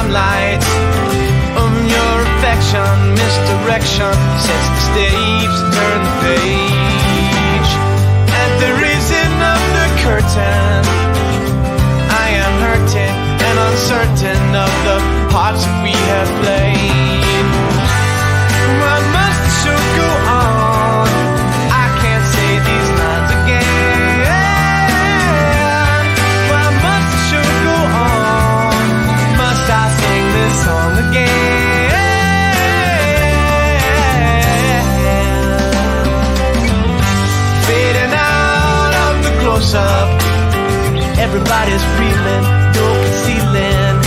neon lights. Your affection, misdirection sets the stage, turn the page. At the raising of the curtain, I am hurting and uncertain of the parts that we have played. Why must the show go on? I can't say these lines again. Why must the show go on? Must I sing this song again? Up. Everybody's reeling, no concealing.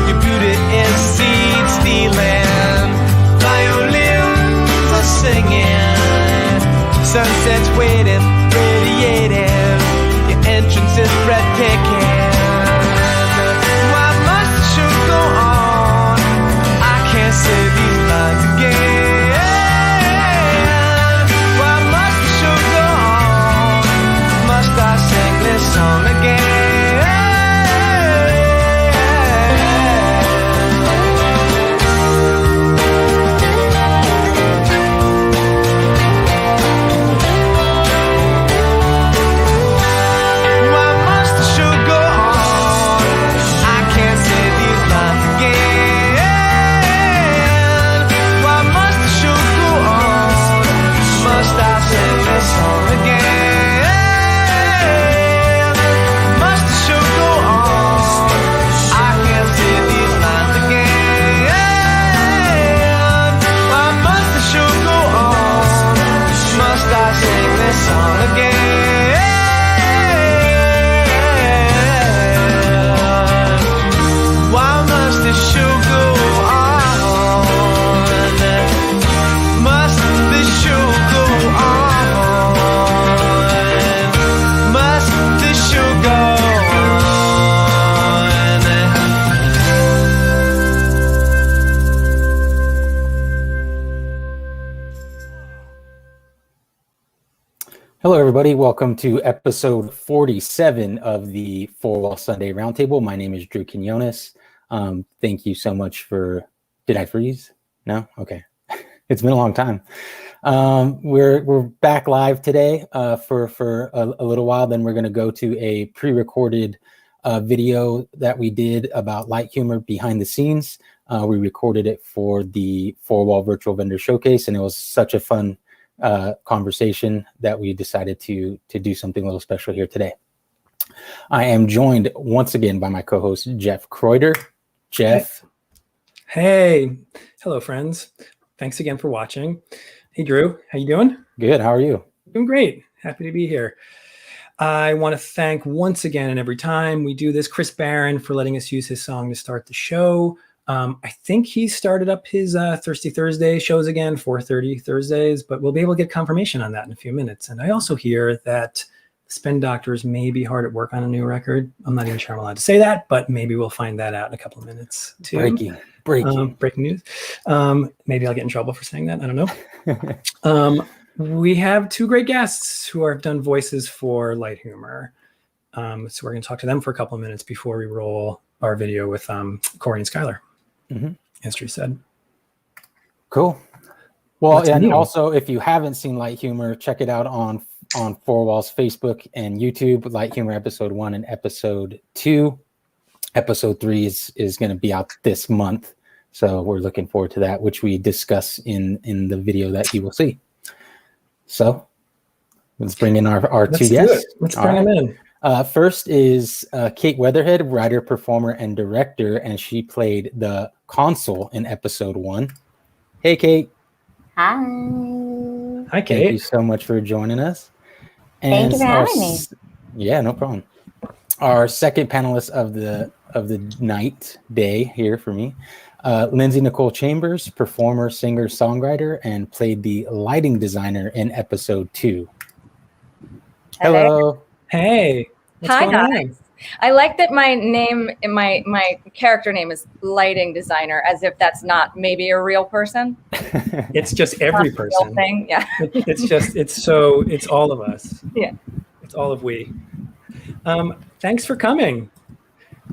Your beauty is seed stealing. Violins are singing. Sunset's waiting, radiating. Your entrance is breathtaking. Why must the show go on? I can't say these lines again. I sing this song again. Why must the show go on? I can't say these lines again. Why must the show go on? Must I sing this song again? Song again. Why must this show go on? Must this show go on? Must this show go Hello, everybody. Welcome to episode 47 of the Four Wall Sunday Roundtable. My name is Drew Quinones. Thank you so much for... Did I freeze? No? Okay. It's been a long time. We're back live today for a little while. Then we're going to go to a pre-recorded video that we did about light humor behind the scenes. We recorded it for the Four Wall Virtual Vendor Showcase, and it was such a fun conversation that we decided to do something a little special here today. I am joined once again by my co-host Jeff Kreuter. Jeff. Hey, hello friends. Thanks again for watching. Hey Drew, how you doing? Good. How are you? Doing great. Happy to be here. I want to thank once again and every time we do this Chris Barron for letting us use his song to start the show. I think he started up his Thirsty Thursday shows again, 4:30 Thursdays, but we'll be able to get confirmation on that in a few minutes. And I also hear that Spin Doctors may be hard at work on a new record. I'm not even sure I'm allowed to say that, but maybe we'll find that out in a couple of minutes too. Breaking news. Maybe I'll get in trouble for saying that. I don't know. We have two great guests who have done voices for light humor. So we're going to talk to them for a couple of minutes before we roll our video with Cory and Skylar. Mm-hmm. History said. Cool. Well, and also, if you haven't seen Light Humor, check it out on Four Walls Facebook and YouTube. Light Humor episode 1 and episode 2. Episode 3 is going to be out this month, so we're looking forward to that, which we discuss in the video that you will see. So let's bring in our two guests. Let's bring them in. First is Kate Wetherhead, writer, performer, and director, and she played the console in episode 1. Hey, Kate. Hi. Hi, Kate. Thank you so much for joining us. And thank you for having me. Yeah, no problem. Our second panelist of the day here for me, Lindsay Nicole Chambers, performer, singer, songwriter, and played the lighting designer in episode 2. Hello. Hey. Hi, guys. I like that my name, my character name is lighting designer, as if that's not maybe a real person. It's just every person. Real thing. Yeah. It's all of us. Yeah. It's all of we. Thanks for coming.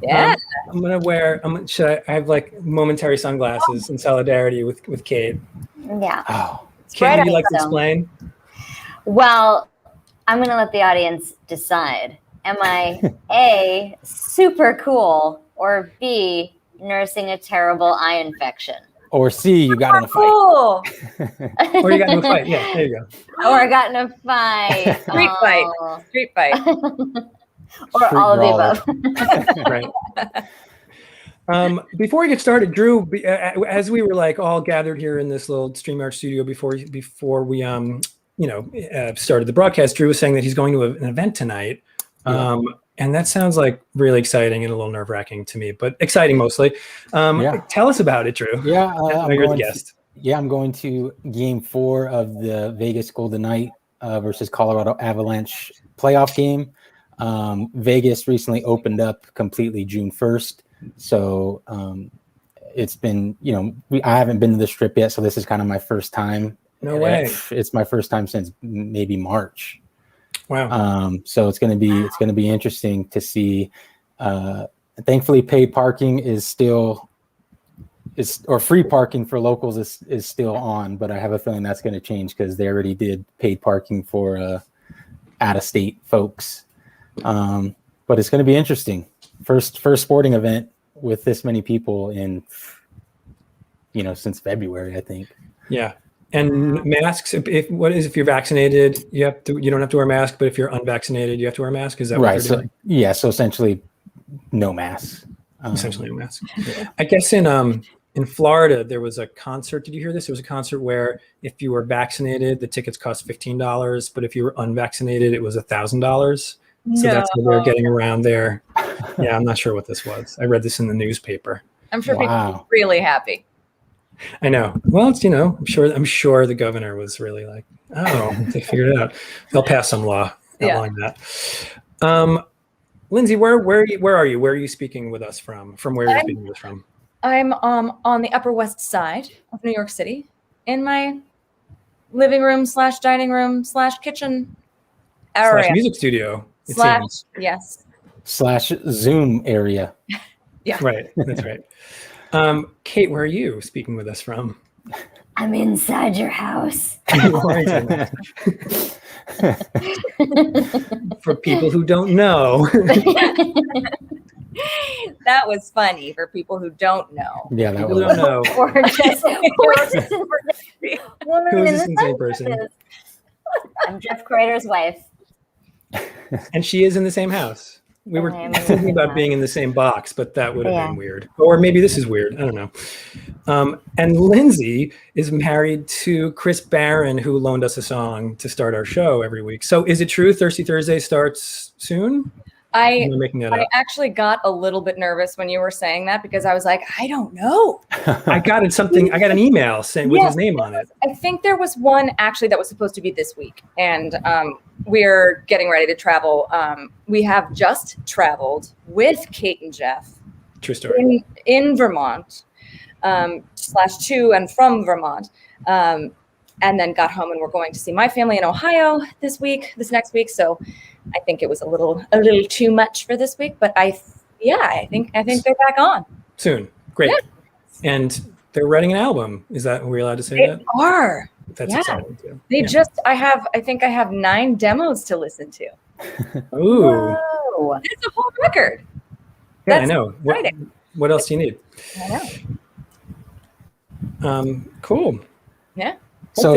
Yeah. I'm gonna wear. Should I have like momentary sunglasses in solidarity with Kate? Yeah. Oh, Kate, would you like to so. explain? Well, I'm going to let the audience decide. Am I A, super cool, or B, nursing a terrible eye infection? or C, you got in a fight. Cool. Or you got in a fight? Yeah, there you go. Or I got in a fight. Street fight. Street fight. Or Street all brawler. of the Right. Before we get started, Drew, as we were like all gathered here in this little StreamYard studio before we started the broadcast, Drew was saying that he's going to an event tonight. And that sounds like really exciting and a little nerve-wracking to me, but exciting mostly. Tell us about it, Drew. Yeah, You're the guest. I'm going to Game 4 of the Vegas Golden Knight versus Colorado Avalanche playoff game. Vegas recently opened up completely June 1st. So it's been, I haven't been to the Strip yet, so this is kind of my first time. No way. It's my first time since maybe March. Wow. So it's gonna be interesting to see. Thankfully, paid parking or free parking for locals is still on, but I have a feeling that's going to change because they already did paid parking for out-of-state folks. But it's going to be interesting. First sporting event with this many people in, since February, I think. Yeah. And masks, if you're vaccinated, you don't have to wear a mask, but if you're unvaccinated, you have to wear a mask. Is that what they're doing? Yeah. So essentially no masks. Essentially no mask. I guess in Florida, there was a concert. Did you hear this? There was a concert where if you were vaccinated, the tickets cost $15, but if you were unvaccinated, it was $1,000. So that's what they're getting around there. Yeah, I'm not sure what this was. I read this in the newspaper. I'm sure people are really happy. I know. Well, it's, I'm sure the governor was really like, oh, they figured it out. They'll pass some law outlawing that. Lindsay, where are you? Where are you speaking with us from? From where you're speaking with us from? I'm on the Upper West Side of New York City in my living room / dining room / kitchen area. / music studio. Yes. / Zoom area. Yeah. Right. That's right. Kate, where are you speaking with us from? I'm inside your house. For people who don't know. That was funny for people who don't know. Yeah, that was. Don't know. Or just Who is this insane person? I'm Jeff Crater's wife. And she is in the same house. We were thinking about being in the same box, but that would have been weird. Or maybe this is weird. I don't know. And Lindsay is married to Chris Barron, who loaned us a song to start our show every week. So is it true Thirsty Thursday starts soon? I actually got a little bit nervous when you were saying that because I was like, I don't know. I got an email saying with his name on it. I think there was one actually that was supposed to be this week, and we're getting ready to travel. We have just traveled with Kate and Jeff. True story. In Vermont, /to and from Vermont, and then got home and we're going to see my family in Ohio this next week. So I think it was a little too much for this week, but I think they're back on soon. Great. Yeah. And they're writing an album. Are we allowed to say that? They are. That's exciting too. I think I have 9 demos to listen to. Ooh. Whoa. That's a whole record. Yeah, I know. What else do you need? I know. Cool. Yeah. So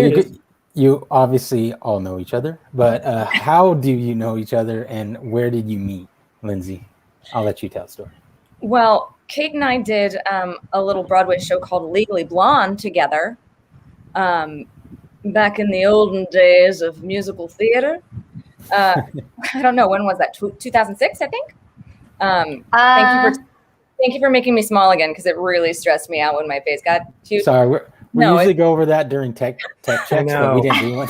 you obviously all know each other, but how do you know each other and where did you meet, Lindsay? I'll let you tell the story. Well, Kate and I did a little Broadway show called Legally Blonde together back in the olden days of musical theater. I don't know, when was that? 2006, I think. Thank you for making me small again because it really stressed me out when my face got huge. Sorry, we usually go over that during tech checks, but we didn't do one.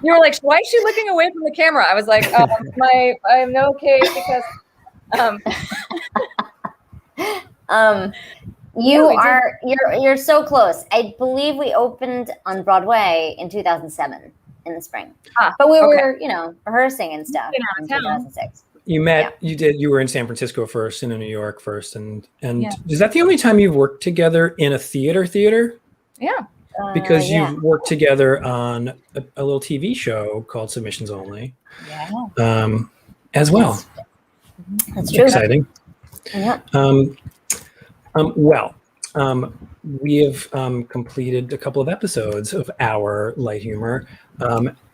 You were like, why is she looking away from the camera? I was like, I'm okay because you're so close. I believe we opened on Broadway in 2007 in the spring. But we were, rehearsing and stuff in 2006. You met, Yeah. you were in San Francisco first and in New York first. And Yeah. is that the only time you've worked together in a theater? Yeah. Because Yeah. you've worked together on a little TV show called Submissions Only, Yeah. as well. That's true. Exciting. Yeah. We have completed a couple of episodes of our light humor.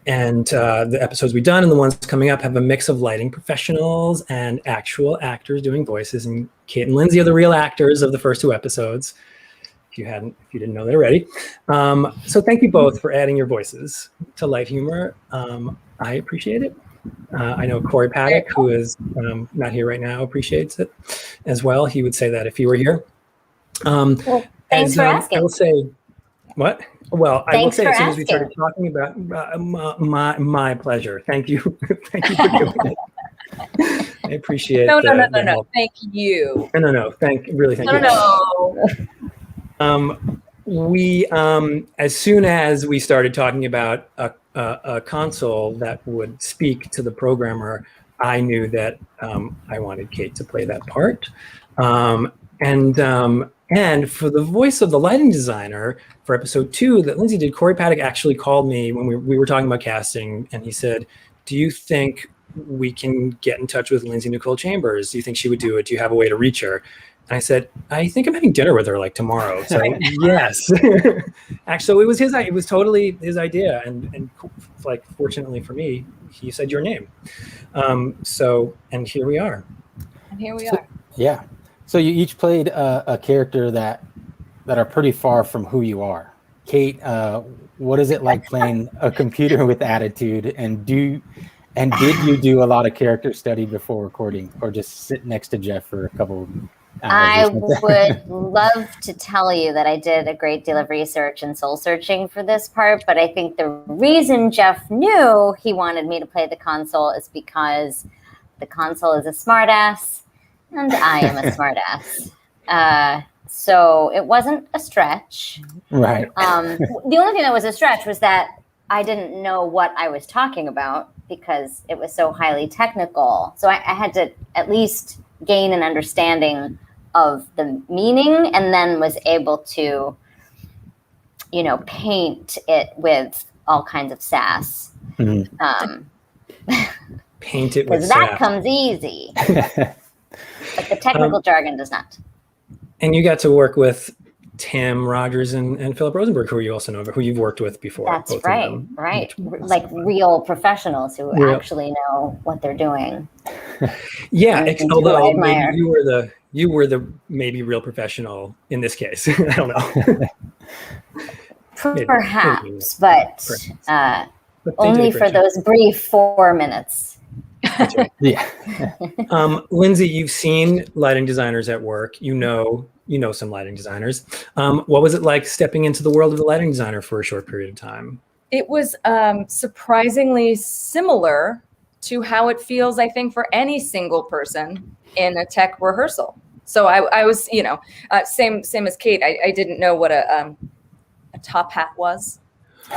And the episodes we've done and the ones coming up have a mix of lighting professionals and actual actors doing voices. And Kate and Lindsay are the real actors of the first 2 episodes. If you didn't know that already. So thank you both for adding your voices to light humor. I appreciate it. I know Cory Pattak, who is not here right now, appreciates it as well. He would say that if he were here. Well, thanks for asking. I will say, what? Well, I will Thanks say for as soon as we asking. started talking about my pleasure. Thank you. Thank you for doing it. I appreciate No. the help. Thank you. No. Thank you. We as soon as we started talking about a console that would speak to the programmer, I knew that I wanted Kate to play that part. And for the voice of the lighting designer for episode 2 that Lindsay did, Cory Pattak actually called me when we were talking about casting, and he said, "Do you think we can get in touch with Lindsay Nicole Chambers? Do you think she would do it? Do you have a way to reach her?" And I said, "I think I'm having dinner with her like tomorrow." So yes, actually, it was totally his idea, and like fortunately for me, he said your name. And here we are. Yeah. So you each played a character that are pretty far from who you are. Kate, what is it like playing a computer with attitude? And did you do a lot of character study before recording, or just sit next to Jeff for a couple of I hours? would love to tell you that I did a great deal of research and soul searching for this part, but I think the reason Jeff knew he wanted me to play the console is because the console is a smartass and I am a smartass. So it wasn't a stretch. Right. The only thing that was a stretch was that I didn't know what I was talking about because it was so highly technical. So I had to at least gain an understanding of the meaning, and then was able to, paint it with all kinds of sass. Mm-hmm. Paint it with because sass. that comes easy, but the technical jargon does not. And you got to work with Tim Rogers and Philip Rosenberg, who you also know, who you've worked with before. That's both of right, them. right. Like real professionals who actually know what they're doing. Yeah, although admire. maybe you were the maybe real professional in this case. I don't know. Perhaps, but But only for those brief 4 minutes. Yeah. Lindsay, you've seen lighting designers at work. You know some lighting designers. What was it like stepping into the world of the lighting designer for a short period of time? It was surprisingly similar to how it feels, I think, for any single person in a tech rehearsal. So I was, same as Kate. I didn't know what a top hat was,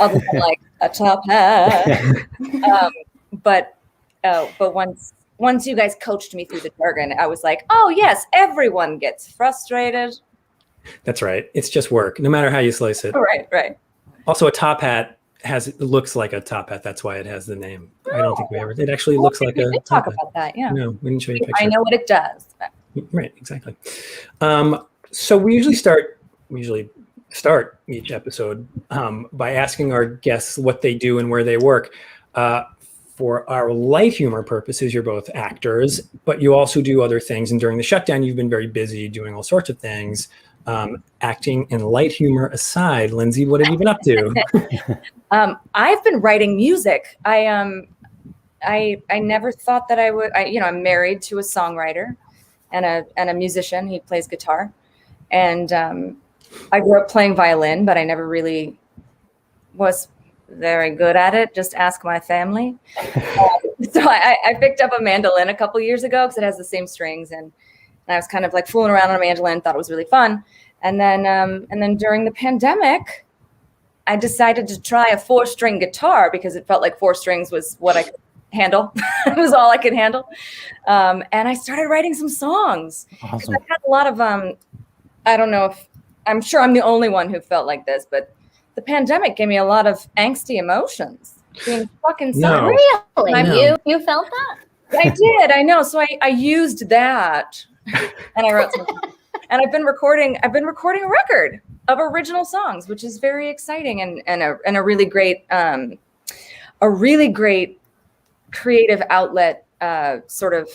other than like a top hat. But once you guys coached me through the jargon, I was like, oh yes, everyone gets frustrated. That's right. It's just work, no matter how you slice it. Right. Also, a top hat looks like a top hat. That's why it has the name. I don't think we ever. It actually looks like a. We did talk about that. Yeah. No, we didn't show you a picture. I know what it does. Right. Exactly. So we usually start each episode by asking our guests what they do and where they work. For our light humor purposes, you're both actors, but you also do other things. And during the shutdown, you've been very busy doing all sorts of things. Acting and light humor aside, Lindsay, what have you been up to? I've been writing music. I never thought that I would. I'm married to a songwriter and a musician. He plays guitar, and I grew up playing violin, but I never really was very good at it. Just ask my family. So I picked up a mandolin a couple years ago because it has the same strings, and I was kind of like fooling around on a mandolin, thought it was really fun. And then during the pandemic, I decided to try a 4-string guitar because it felt like 4 strings was what I could handle. It was all I could handle. And I started writing some songs. Awesome. I've had a lot of, I don't know if, I'm sure I'm the only one who felt like this, but the pandemic gave me a lot of angsty emotions. Being fucking No. Really? No. You felt that? I did, I know. So I used that and I wrote something. And I've been recording a record of original songs, which is very exciting and a really great creative outlet, sort of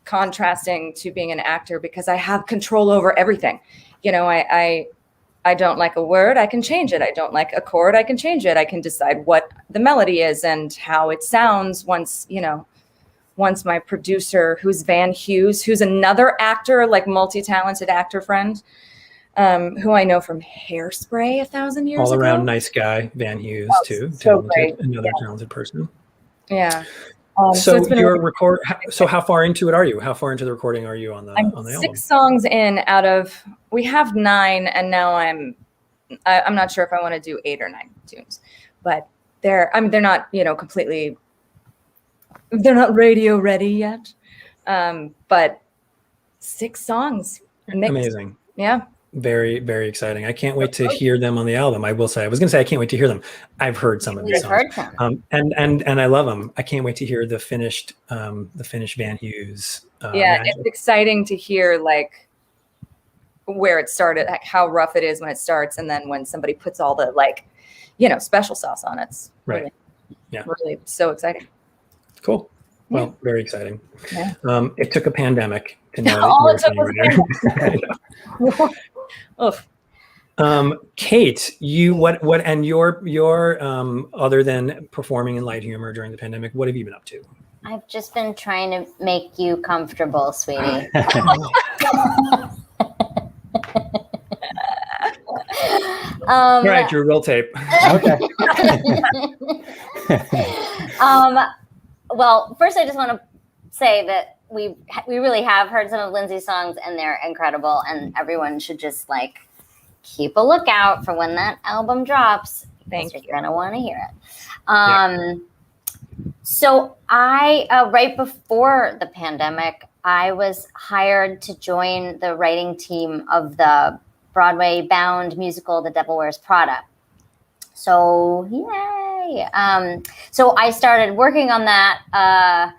contrasting to being an actor, because I have control over everything. You know, I don't like a word, I can change it. I don't like a chord, I can change it. I can decide what the melody is and how it sounds once my producer, who's Van Hughes, who's another actor, like multi-talented actor friend, who I know from Hairspray 1,000 years ago. All around nice guy, Van Hughes, too. So Talented, great. another talented person. Yeah. So it's been your record. So how far into it are you? How far into the recording are you on the I'm album? 6 songs in out of, we have 9, and now I'm not sure if I want to do 8 or 9 tunes, but they're not, you know, completely, they're not radio ready yet. But 6 songs. Mixed. Amazing. Yeah. Very, very exciting. I can't wait to hear them on the album. I will say, I was going to say, I can't wait to hear them. I've heard some of these songs. Heard them. And I love them. I can't wait to hear the finished Van Hughes. Yeah. magic. It's exciting to hear like where it started, like how rough it is when it starts. And then when somebody puts all the, like, you know, special sauce on it. It's Right. Really, Yeah. really so exciting. Cool. Well, very exciting. Yeah. It took a pandemic to know. All that it you were took was singing Oof. Kate, what and your other than performing in light humor during the pandemic, what have you been up to? I've just been trying to make you comfortable, sweetie. All right, Drew, roll tape. Okay. Well, first I just want to say that we really have heard some of Lindsay's songs, and they're incredible, and everyone should just like keep a lookout for when that album drops. Thank you. You're gonna want to hear it. So I right before the pandemic, I was hired to join the writing team of the Broadway-bound musical The Devil Wears Prada. So yay! So I started working on that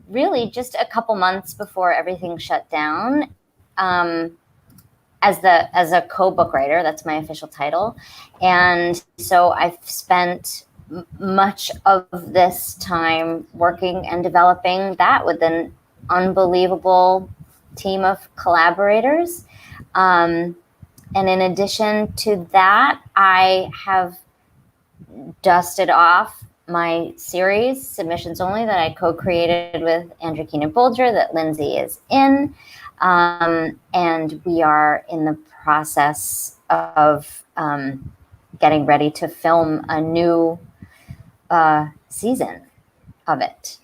really just a couple months before everything shut down. As a co-book writer, that's my official title, and so I've spent much of this time working and developing that with an unbelievable team of collaborators. And in addition to that, I have dusted off my series, Submissions Only, that I co-created with Andrew Keenan Bolger, that Lindsay is in. And we are in the process of getting ready to film a new season of it.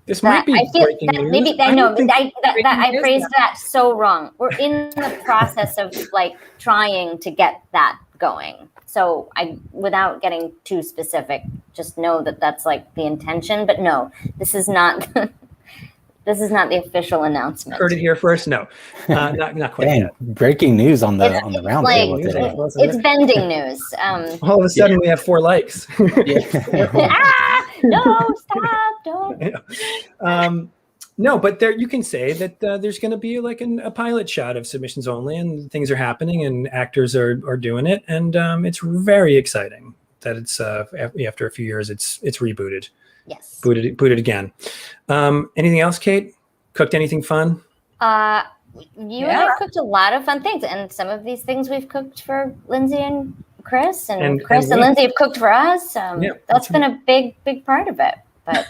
This might be breaking news. Maybe I phrased that so wrong. We're in the process of like trying to get that going. So without getting too specific, just know that that's like the intention. But no, this is not. This is not the official announcement. Heard it here first? No, not quite Dang, yet. breaking news on the round like, table today. It's bending news. All of a sudden, we have 4 likes. No, stop! Don't. No, but there you can say that there's going to be like a pilot shot of Submissions Only, and things are happening, and actors are doing it, and it's very exciting that it's after a few years it's rebooted. Yes. Booted again. Anything else, Kate? Cooked anything fun? You and I cooked a lot of fun things, and some of these things we've cooked for Lindsay and Chris, and Chris and Lindsay have cooked for us. That's been a big part of it. But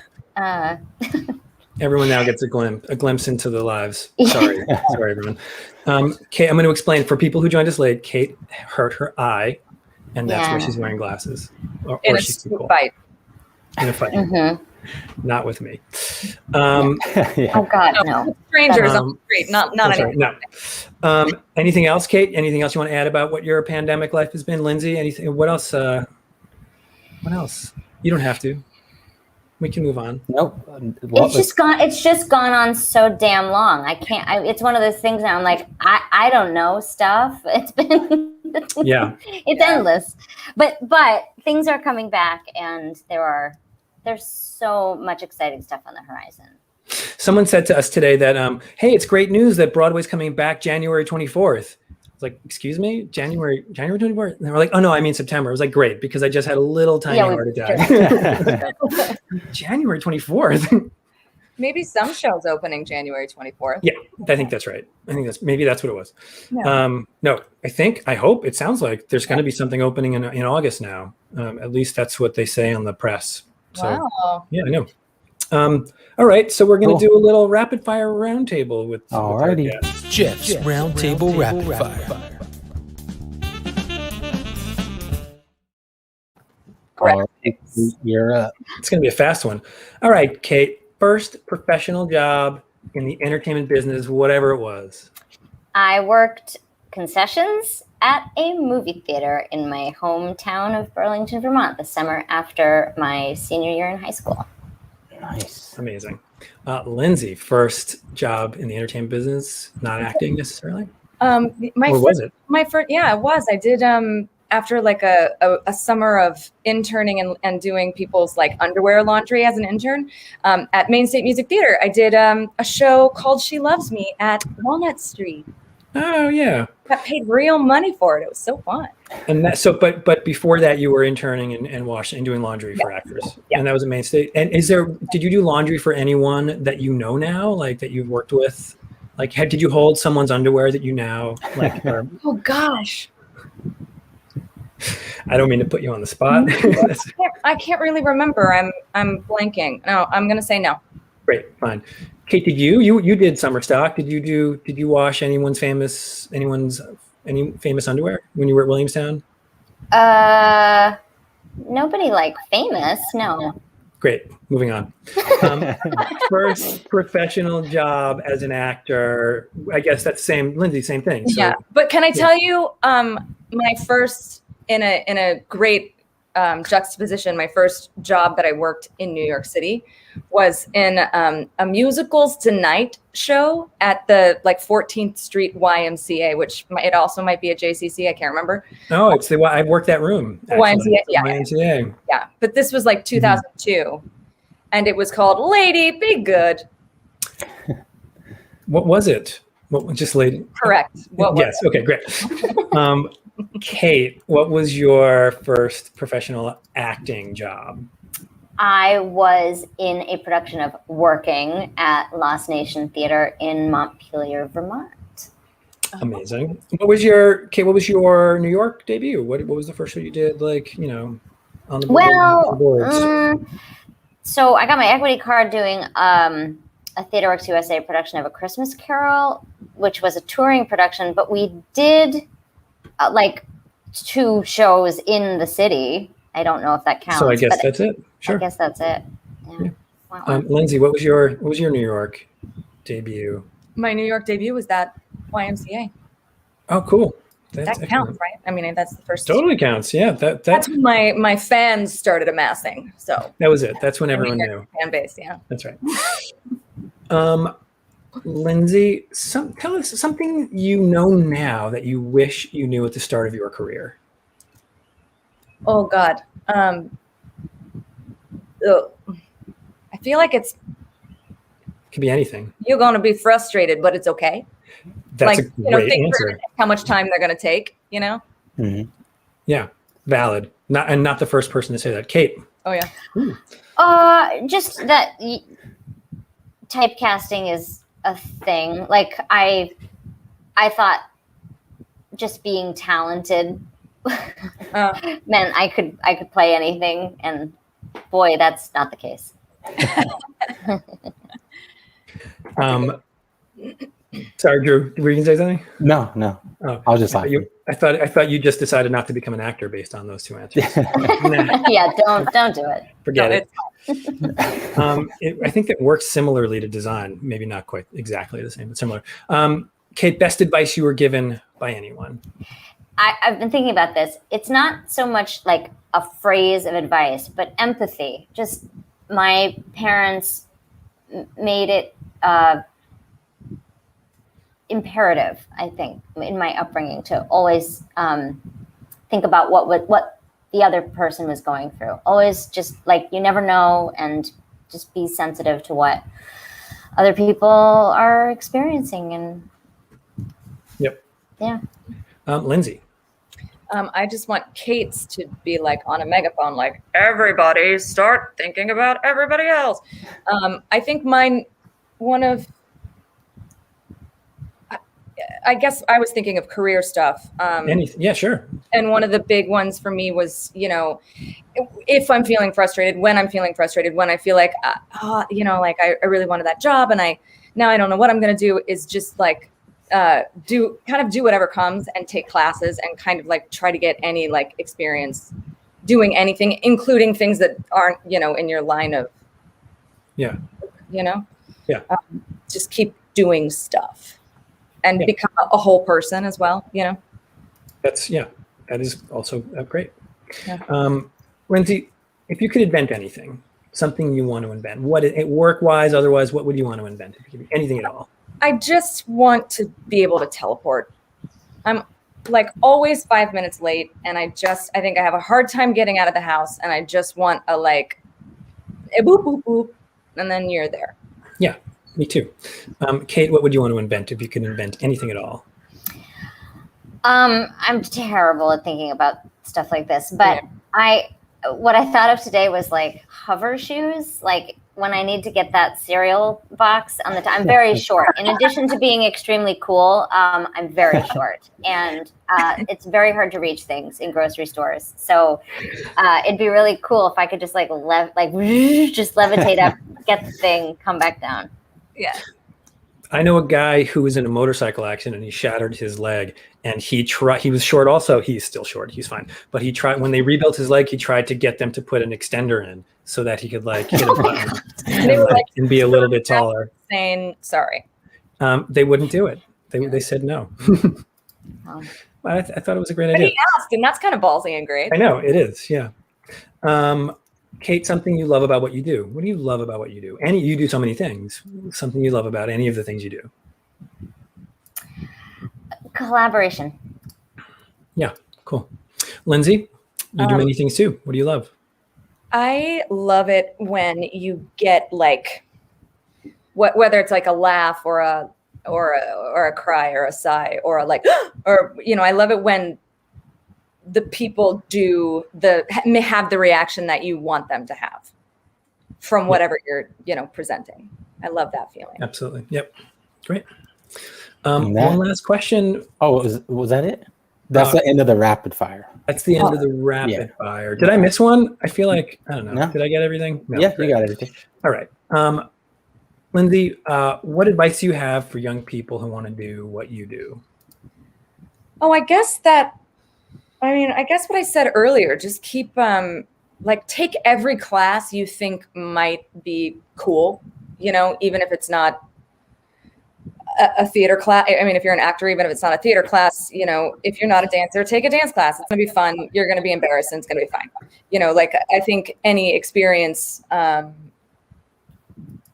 everyone now gets a glimpse into the lives. Sorry, everyone. Kate, I'm going to explain for people who joined us late. Kate hurt her eye, and that's where she's wearing glasses. Or she's too cool. Fight. In a fight. Mm-hmm. Not with me. Oh God, no. Strangers on the street, not anything. No. Anything else, Kate? Anything else you want to add about what your pandemic life has been, Lindsay? Anything? What else? What else? You don't have to. We can move on. Nope. It's just gone on so damn long. I can't. It's one of those things now. I'm like, I don't know stuff. It's been it's endless. But things are coming back, and there's so much exciting stuff on the horizon. Someone said to us today that hey, it's great news that Broadway's coming back January 24th. I was like, excuse me, January 24th? And they were like, oh no, I mean September. I was like, great, because I just had a little tiny heart attack. January 24th. Maybe some shows opening January 24th. Yeah, I think that's right. I think that's what it was. Yeah. No, I hope, it sounds like there's going to be something opening in August now. At least that's what they say on the press. So, wow. Yeah, I know. All right, so we're going to do a little rapid fire roundtable with our guests. Jeff's Roundtable Rapid Fire. All right, you're up. It's going to be a fast one. All right, Kate, first professional job in the entertainment business, whatever it was. I worked concessions at a movie theater in my hometown of Burlington, Vermont, the summer after my senior year in high school. Nice. Amazing. Lindsay, first job in the entertainment business, not acting necessarily? Was it? My first, yeah, it was. I did after like a summer of interning and doing people's like underwear laundry as an intern at Maine State Music Theater. I did a show called She Loves Me at Walnut Street. Oh yeah. Got paid real money for it. It was so fun. And but before that you were interning and washing and doing laundry for actors. Yeah. And that was at Maine State. And did you do laundry for anyone that you know now, like that you've worked with? Like did you hold someone's underwear that you now like are... Oh gosh. I don't mean to put you on the spot. I can't really remember. I'm blanking. No, I'm gonna say no. Great, fine. Kate, did you did summer stock? Did you wash any famous underwear when you were at Williamstown? Nobody like famous, no. Great, moving on. First professional job as an actor. I guess that's Lindsay, same thing. So, yeah, but can I tell you, my first in a great juxtaposition, my first job that I worked in New York City was in a Musicals Tonight show at the 14th Street YMCA, which it also might be a JCC. I can't remember. No, it's I worked that room. YMCA, yeah. YMCA. Yeah, but this was like 2002, and it was called Lady Be Good. What was it? Just Lady? Correct. Yes. Okay. Great. Kate, what was your first professional acting job? I was in a production of Working at Lost Nation Theater in Montpelier, Vermont. Amazing. What was your New York debut? What was the first show you did? On the boards? So I got my equity card doing a TheaterWorks USA production of A Christmas Carol, which was a touring production, but we did 2 shows in the city. I don't know if that counts. So I guess that's it. Sure. I guess that's it. Yeah. Wow. Lindsay, what was your New York debut? My New York debut was that YMCA. Oh, cool. That counts, right? I mean, that's the first. Totally counts. Yeah, that's when my fans started amassing. So that was it. That's when everyone knew. Fan base, yeah. That's right. Lindsay, tell us something you know now that you wish you knew at the start of your career. Oh God. I feel like it could be anything. You're going to be frustrated, but it's okay. That's a great answer. How much time they're going to take, Mm-hmm. Yeah, valid. Not the first person to say that. Kate. Oh yeah. Ooh. Just that typecasting is a thing. Like I thought just being talented meant I could play anything, and boy, that's not the case. Sorry, Drew. Were you gonna say something? No. Oh, I'll just laugh. I thought you just decided not to become an actor based on those 2 answers. Nah. Yeah, don't do it. Forget it. I think it works similarly to design. Maybe not quite exactly the same, but similar. Kate, best advice you were given by anyone? I've been thinking about this. It's not so much like a phrase of advice, but empathy. Just my parents made it imperative, I think, in my upbringing to always think about what the other person was going through. Always just like, you never know, and just be sensitive to what other people are experiencing. And Yep. Yeah. Lindsay. I just want Kate's to be like on a megaphone, like, everybody start thinking about everybody else. I think I guess I was thinking of career stuff. Yeah, sure. And one of the big ones for me was, if I'm feeling frustrated, when I'm feeling frustrated, when I feel like, like I really wanted that job and now I don't know what I'm going to do, is just like, do whatever comes and take classes and kind of like try to get any like experience doing anything, including things that aren't, in your line of, Yeah. Just keep doing stuff and become a whole person as well, That is also great. Yeah. Lindsay, if you could invent anything, something you want to invent, work-wise, otherwise, what would you want to invent? If you could, anything at all. I just want to be able to teleport. I'm like always 5 minutes late, and I think I have a hard time getting out of the house, and I just want a boop, boop, boop, and then you're there. Yeah, me too. Kate, what would you want to invent if you could invent anything at all? I'm terrible at thinking about stuff like this, but what I thought of today was like hover shoes, like when I need to get that cereal box on I'm very short. In addition to being extremely cool, I'm very short, and it's very hard to reach things in grocery stores. So it'd be really cool if I could just just levitate up, get the thing, come back down. Yeah. I know a guy who was in a motorcycle accident and he shattered his leg, and he was short also. He's still short. He's fine. But when they rebuilt his leg, he tried to get them to put an extender in so that he could hit a button and be a little bit taller. Saying sorry. They wouldn't do it. They said no. I thought it was a great idea. But he asked, and that's kind of ballsy and great. I know, it is. Yeah. Kate, something you love about what you do. What do you love about what you do? You do so many things. Something you love about any of the things you do. Collaboration. Yeah, cool. Lindsay, you do many things too. What do you love? I love it when you get like, whether it's like a laugh or a cry or a sigh or I love it when the people have the reaction that you want them to have from whatever you're, presenting. I love that feeling. Absolutely. Yep. Great. One last question. Oh, was that it? That's the end of the rapid fire. That's the end of the rapid fire. Did I miss one? I feel like, I don't know. No. Did I get everything? No. Yeah, you got everything. All right. Lindsay, what advice do you have for young people who want to do what you do? Oh, I guess what I said earlier, just keep, take every class you think might be cool, even if it's not a theater class. I mean, if you're an actor, even if it's not a theater class, if you're not a dancer, take a dance class. It's going to be fun. You're going to be embarrassed and it's going to be fine. I think any experience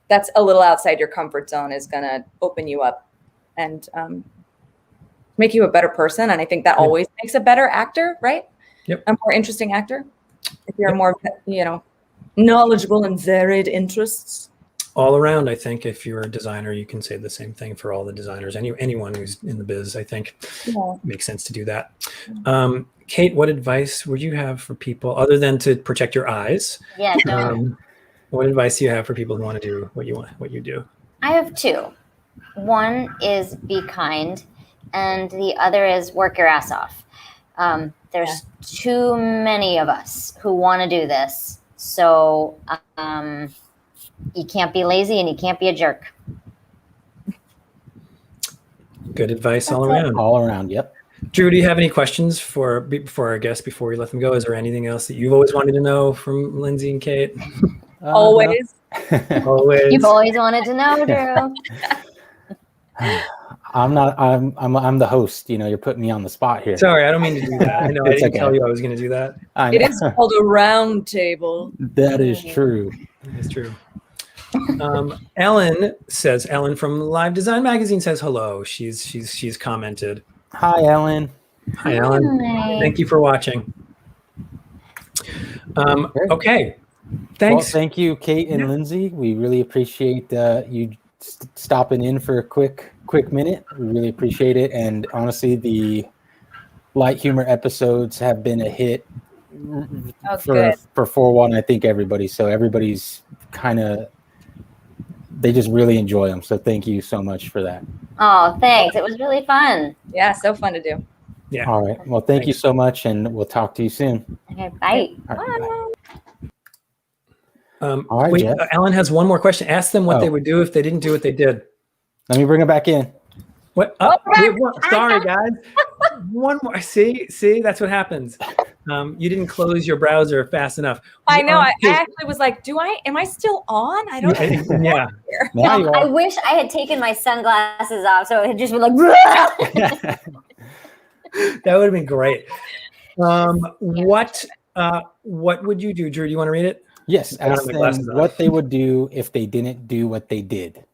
that's a little outside your comfort zone is going to open you up and make you a better person. And I think that always makes a better actor, right? Yep. A more interesting actor. If you're more, knowledgeable and varied interests. All around, I think if you're a designer, you can say the same thing for all the designers. Anyone who's in the biz, I think, makes sense to do that. Kate, what advice would you have for people other than to protect your eyes? Yeah. What advice do you have for people who want to do what you do? I have two. One is be kind, and the other is work your ass off. There's too many of us who want to do this, so you can't be lazy and you can't be a jerk. Good advice all around. All around, yep. Drew, do you have any questions for our guests before we let them go? Is there anything else that you've always wanted to know from Lindsay and Kate? Always. Always. You've always wanted to know, Drew. I'm the host. You're putting me on the spot here. Sorry, I don't mean to do that. I didn't tell you I was going to do that. It is called a round table. That is true. It's true. Ellen from Live Design Magazine says hello. She's commented. Hi, Ellen. Hi, Ellen. Hi. Thank you for watching. Okay. Thanks. Well, thank you, Kate and Lindsay. We really appreciate you stopping in for a quick minute. We really appreciate it. And honestly, the light humor episodes have been a hit for 4-1. I think everybody's kind of, they just really enjoy them. So thank you so much for that. Oh, thanks. It was really fun. Yeah, so fun to do. Yeah. All right. Well, thank you so much, and we'll talk to you soon. Okay, bye. All right, bye. All right, wait, Jeff. Ellen has one more question. Ask them what they would do if they didn't do what they did. Let me bring it back in. What? Sorry, guys. One more. See, that's what happens. You didn't close your browser fast enough. I know. I actually was like, am I still on? I don't know. Yeah. Now you I are. wish I had taken my sunglasses off so it had just been like. That would have been great. What would you do, Drew? Do you want to read it? Yes. I don't Ask have my glasses them on. what they would do if they didn't do what they did.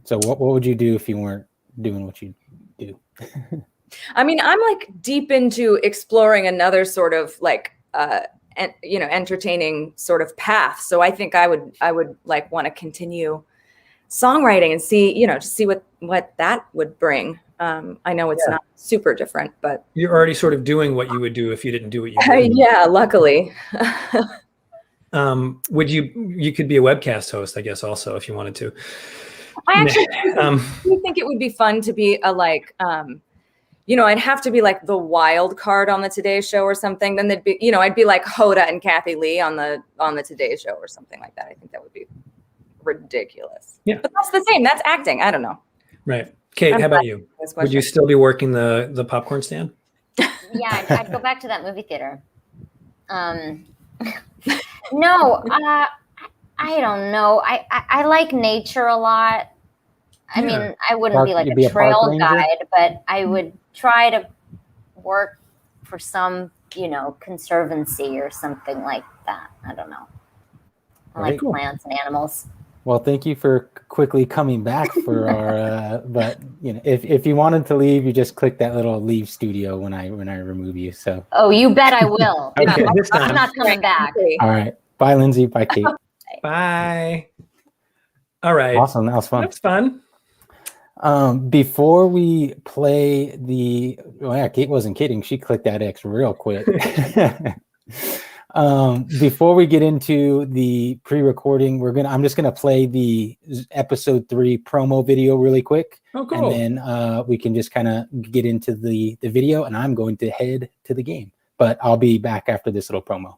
So what would you do if you weren't doing what you do? I mean, I'm like deep into exploring another sort of like, entertaining sort of path. So I think I would like want to continue songwriting and see, just see what that would bring. I know it's not super different, but You're already sort of doing what you would do if you didn't do what you did. yeah, luckily. You could be a webcast host, I guess, also if you wanted to. I actually do think it would be fun to be a like, I'd have to be like the wild card on the Today Show or something. Then there'd be, I'd be like Hoda and Kathy Lee on the Today Show or something like that. I think that would be ridiculous. Yeah, but that's the same. That's acting. I don't know. Right, Kate. How about you? Would you still be working the popcorn stand? Yeah, I'd go back to that movie theater. No, I don't know. I like nature a lot. I mean, I wouldn't be like a trail guide, but I would try to work for some, conservancy or something like that. I don't know. I like plants and animals. Well, thank you for quickly coming back for our. But if you wanted to leave, you just click that little leave studio when I remove you. So. Oh, you bet I will. Okay, this time. I'm not coming back. All right. Bye, Lindsay. Bye, Kate. Bye. All right. Awesome. That was fun. That's fun. Before we play Kate wasn't kidding. She clicked that X real quick. Before we get into the pre-recording, I'm just gonna play the episode 3 promo video really quick. Oh, cool. And then we can just kind of get into the video, and I'm going to head to the game. But I'll be back after this little promo.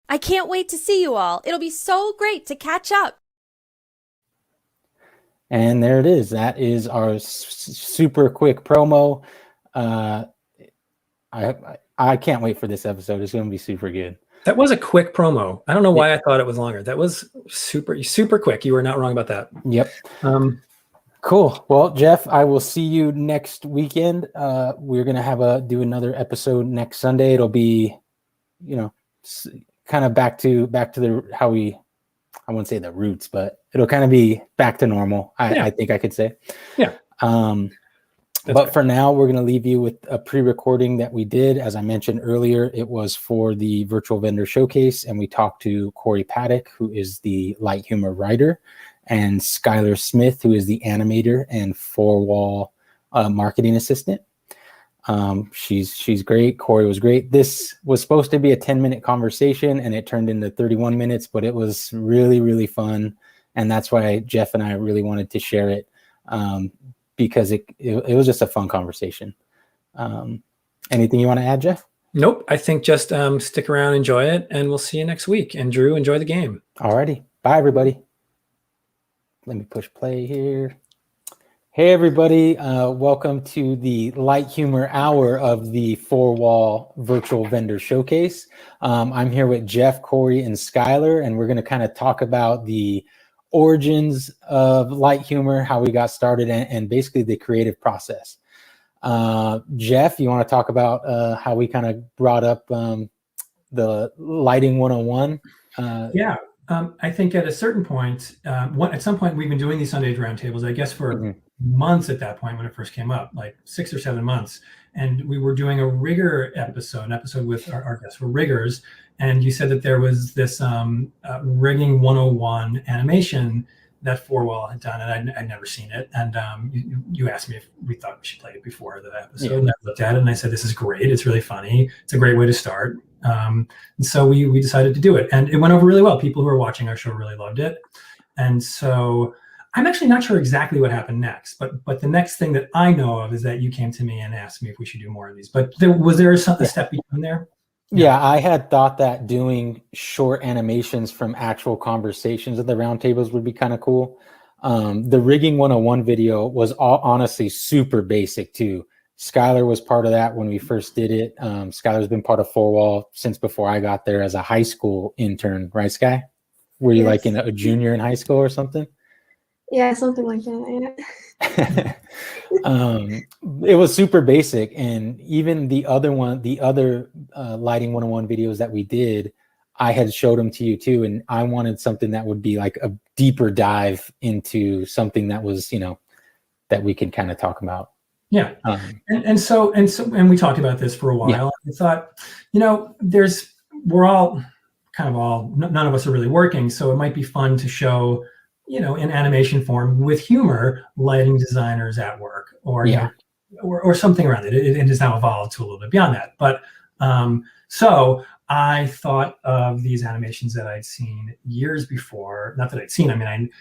I can't wait to see you all. It'll be so great to catch up. And there it is. That is our super quick promo. I can't wait for this episode. It's going to be super good. That was a quick promo. I don't know why I thought it was longer. That was super quick. You were not wrong about that. Yep. Cool. Well, Jeff, I will see you next weekend. We're going to do another episode next Sunday. It'll be, kind of back to I wouldn't say the roots, but it'll kind of be back to normal. I think I could say. Yeah. But for now, we're going to leave you with a pre-recording that we did. As I mentioned earlier, it was for the Virtual Vendor Showcase, and we talked to Cory Pattak, who is the light humor writer, and Skylar Smith, who is the animator and 4-wall marketing assistant. She's great. Cory was great. This was supposed to be a 10-minute conversation, and it turned into 31 minutes, but it was really, really fun. And that's why Jeff and I really wanted to share it. Because it was just a fun conversation. Anything you want to add, Jeff? Nope. I think just stick around, enjoy it, and we'll see you next week. And Drew, enjoy the game. Alrighty. Bye, everybody. Let me push play here. Hey, everybody. Welcome to the Light Humor Hour of the 4-wall Virtual Vendor Showcase. I'm here with Jeff, Cory, and Skylar, and we're going to kind of talk about the origins of light humor, how we got started, and basically the creative process. Jeff, you want to talk about how we kind of brought up the lighting 101. Yeah. I think at a certain point, at some point, we've been doing these Sunday roundtables, I guess, for months at that point when it first came up, like 6 or 7 months. And we were doing a rigger episode, an episode with our guests were riggers. And you said that there was this rigging 101 animation that 4Wall had done, and I'd never seen it. And you asked me if we thought we should play it before the episode. Yeah. And I looked at it and I said, this is great. It's really funny. It's a great way to start. And so we decided to do it, and it went over really well. People who were watching our show really loved it. And so I'm actually not sure exactly what happened next, but the next thing that I know of is that you came to me and asked me if we should do more of these. But was there a step between there? Yeah, I had thought that doing short animations from actual conversations at the roundtables would be kind of cool. The Rigging 101 video was honestly super basic too. Skylar was part of that when we first did it. Skylar's been part of 4Wall since before I got there as a high school intern, right, Sky? Were you like a junior in high school or something? Yeah, something like that. Yeah. It was super basic, and even the other lighting 101 videos that we did, I had showed them to you too, and I wanted something that would be like a deeper dive into something that was, that we could kind of talk about. Yeah. And we talked about this for a while. Yeah. I thought, we're all none of us are really working. So it might be fun to show, in animation form with humor, lighting designers at work or something around it. It has now evolved to a little bit beyond that. But so I thought of these animations that I'd seen years before. Not that I'd seen, I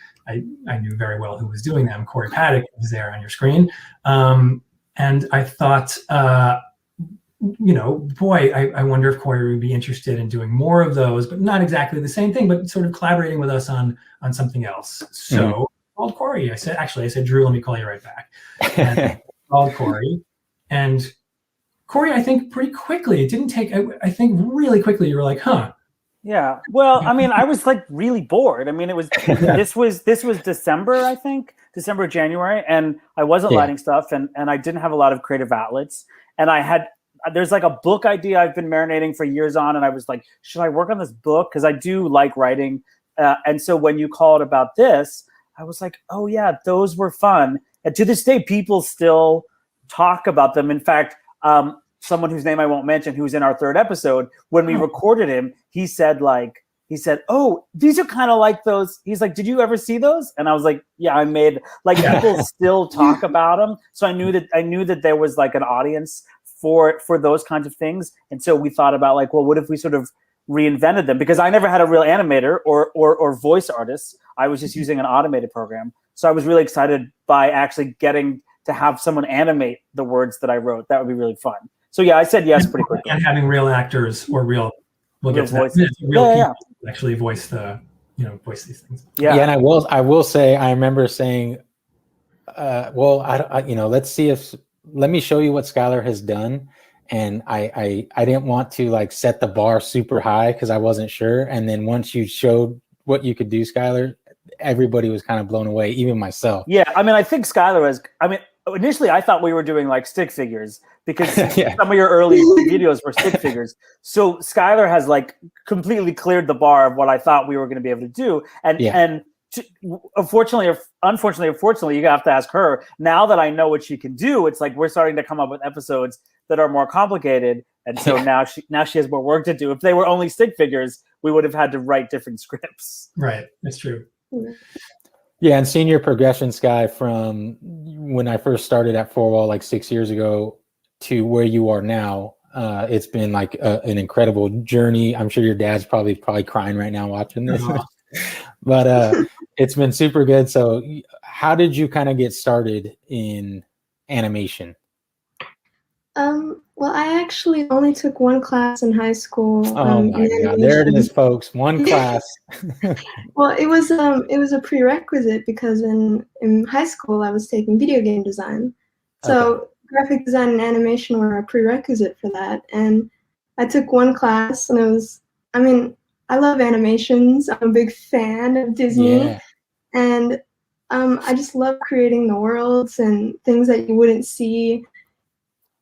knew very well who was doing them. Cory Pattak was there on your screen. And I thought, I wonder if Cory would be interested in doing more of those, but not exactly the same thing, but sort of collaborating with us on something else. So I called Cory. I said, Drew, let me call you right back. And I called Cory. And Cory, I think pretty quickly, it didn't take, I think really quickly, you were like, huh. Yeah. Well, I was like really bored. It was, this was December, I think, December, January. And I wasn't lighting stuff and I didn't have a lot of creative outlets. And there's like a book idea I've been marinating for years on. And I was like, should I work on this book? Cause I do like writing. And so when you called about this, I was like, oh yeah, those were fun. And to this day, people still talk about them. In fact, someone whose name I won't mention, who was in our 3rd episode, when we recorded him, he said, oh, these are kind of like those. He's like, did you ever see those? And I was like, yeah, I made people still talk about them. So I knew that there was like an audience for those kinds of things. And so we thought about well, what if we sort of reinvented them? Because I never had a real animator or voice artist. I was just using an automated program. So I was really excited by actually getting to have someone animate the words that I wrote. That would be really fun. So yeah, I said yes pretty quickly. And having real actors or real people actually voice voice these things. Yeah, and I will say, I remember saying, let's see let me show you what Skylar has done. And I didn't want to set the bar super high because I wasn't sure. And then once you showed what you could do, Skylar, everybody was kind of blown away, even myself. Yeah, I think Skylar initially I thought we were doing stick figures because some of your early videos were stick figures. So Skylar has completely cleared the bar of what I thought we were going to be able to do. And unfortunately, you have to ask her. Now that I know what she can do, it's we're starting to come up with episodes that are more complicated. And so now she has more work to do. If they were only stick figures, we would have had to write different scripts. Right. That's true. Yeah, and seeing your progression, Sky, from when I first started at 4Wall 6 years ago to where you are now, it's been an incredible journey. I'm sure your dad's probably crying right now watching this. But it's been super good. So how did you kind of get started in animation? Well, I actually only took one class in high school. Oh my God, there it is, folks. One class. Well, it was a prerequisite because in high school I was taking video game design. So graphic design and animation were a prerequisite for that. And I took one class and it was, I love animations. I'm a big fan of Disney. Yeah. And I just love creating the worlds and things that you wouldn't see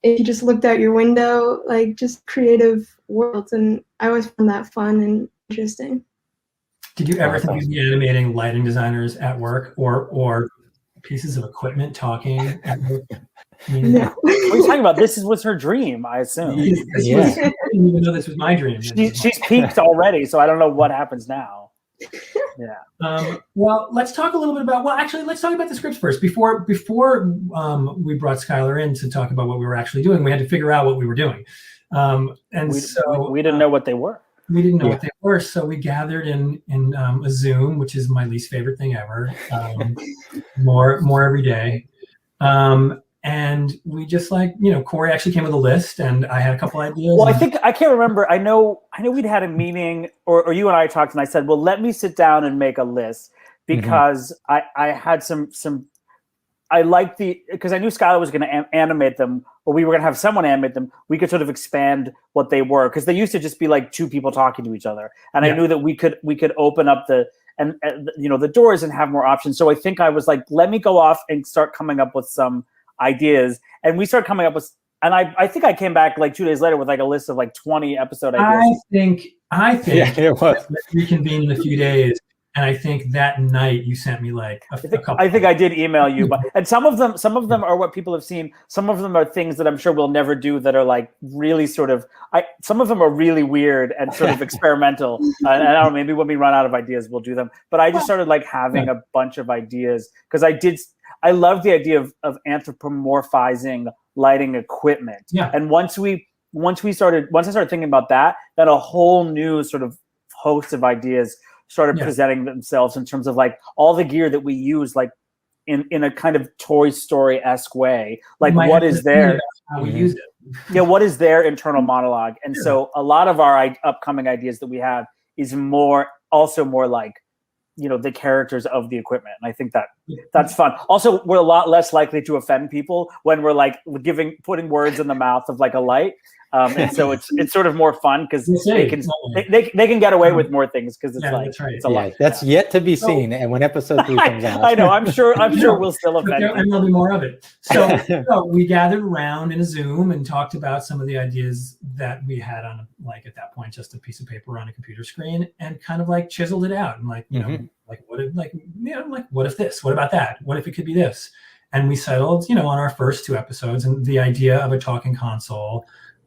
if you just looked out your window, like just creative worlds. And I always found that fun and interesting. Did you ever think you'd be animating lighting designers at work or pieces of equipment talking at work? No. What are you talking about? This was her dream, I assume. I didn't even know this was my dream. She's peaked already, so I don't know what happens now. Yeah. Well, let's talk a little bit about. Well, actually, let's talk about the scripts first. Before we brought Skylar in to talk about what we were actually doing, we had to figure out what we were doing, so we didn't know what they were. We didn't know what they were, so we gathered in a Zoom, which is my least favorite thing ever. More every day. And we just Cory actually came with a list, and I had a couple ideas. Well, I can't remember. I know we'd had a meeting, or you and I talked, and I said, well, let me sit down and make a list because I had some. I liked because I knew Skylar was going to animate them, or we were going to have someone animate them. We could sort of expand what they were, because they used to just be like two people talking to each other, and I knew that we could open up the doors and have more options. So I think I was like, let me go off and start coming up with some ideas, and we started coming up with. And I think I came back like 2 days later with like a list of like 20 episode ideas. I think it was. Let's reconvene in a few days. And I think that night you sent me like a couple. I think I did email you, and some of them are what people have seen. Some of them are things that I'm sure we'll never do that are like really sort of. Some of them are really weird and sort of experimental. And I don't know, maybe when we run out of ideas, we'll do them. But I just started like having a bunch of ideas because I love the idea of anthropomorphizing lighting equipment. Yeah. And once I started thinking about that, then a whole new sort of host of ideas started presenting themselves in terms of like all the gear that we use, like in a kind of Toy Story-esque way. Like what is there? How we use it. Yeah, what is their internal monologue? And so a lot of our upcoming ideas that we have is also more like, the characters of the equipment. And I think that's fun. Also, we're a lot less likely to offend people when we're like putting words in the mouth of like a light. And so it's sort of more fun because they can get away with more things because it's it's a light. That's yet to be seen. And when episode 3 comes out, I know. I'm sure we'll still offend. And there'll be more of it. So we gathered around in a Zoom and talked about some of the ideas that we had on at that point just a piece of paper on a computer screen and kind of like chiseled it out and what if this? What about that? What if it could be this? And we settled, on our first 2 episodes, and the idea of a talking console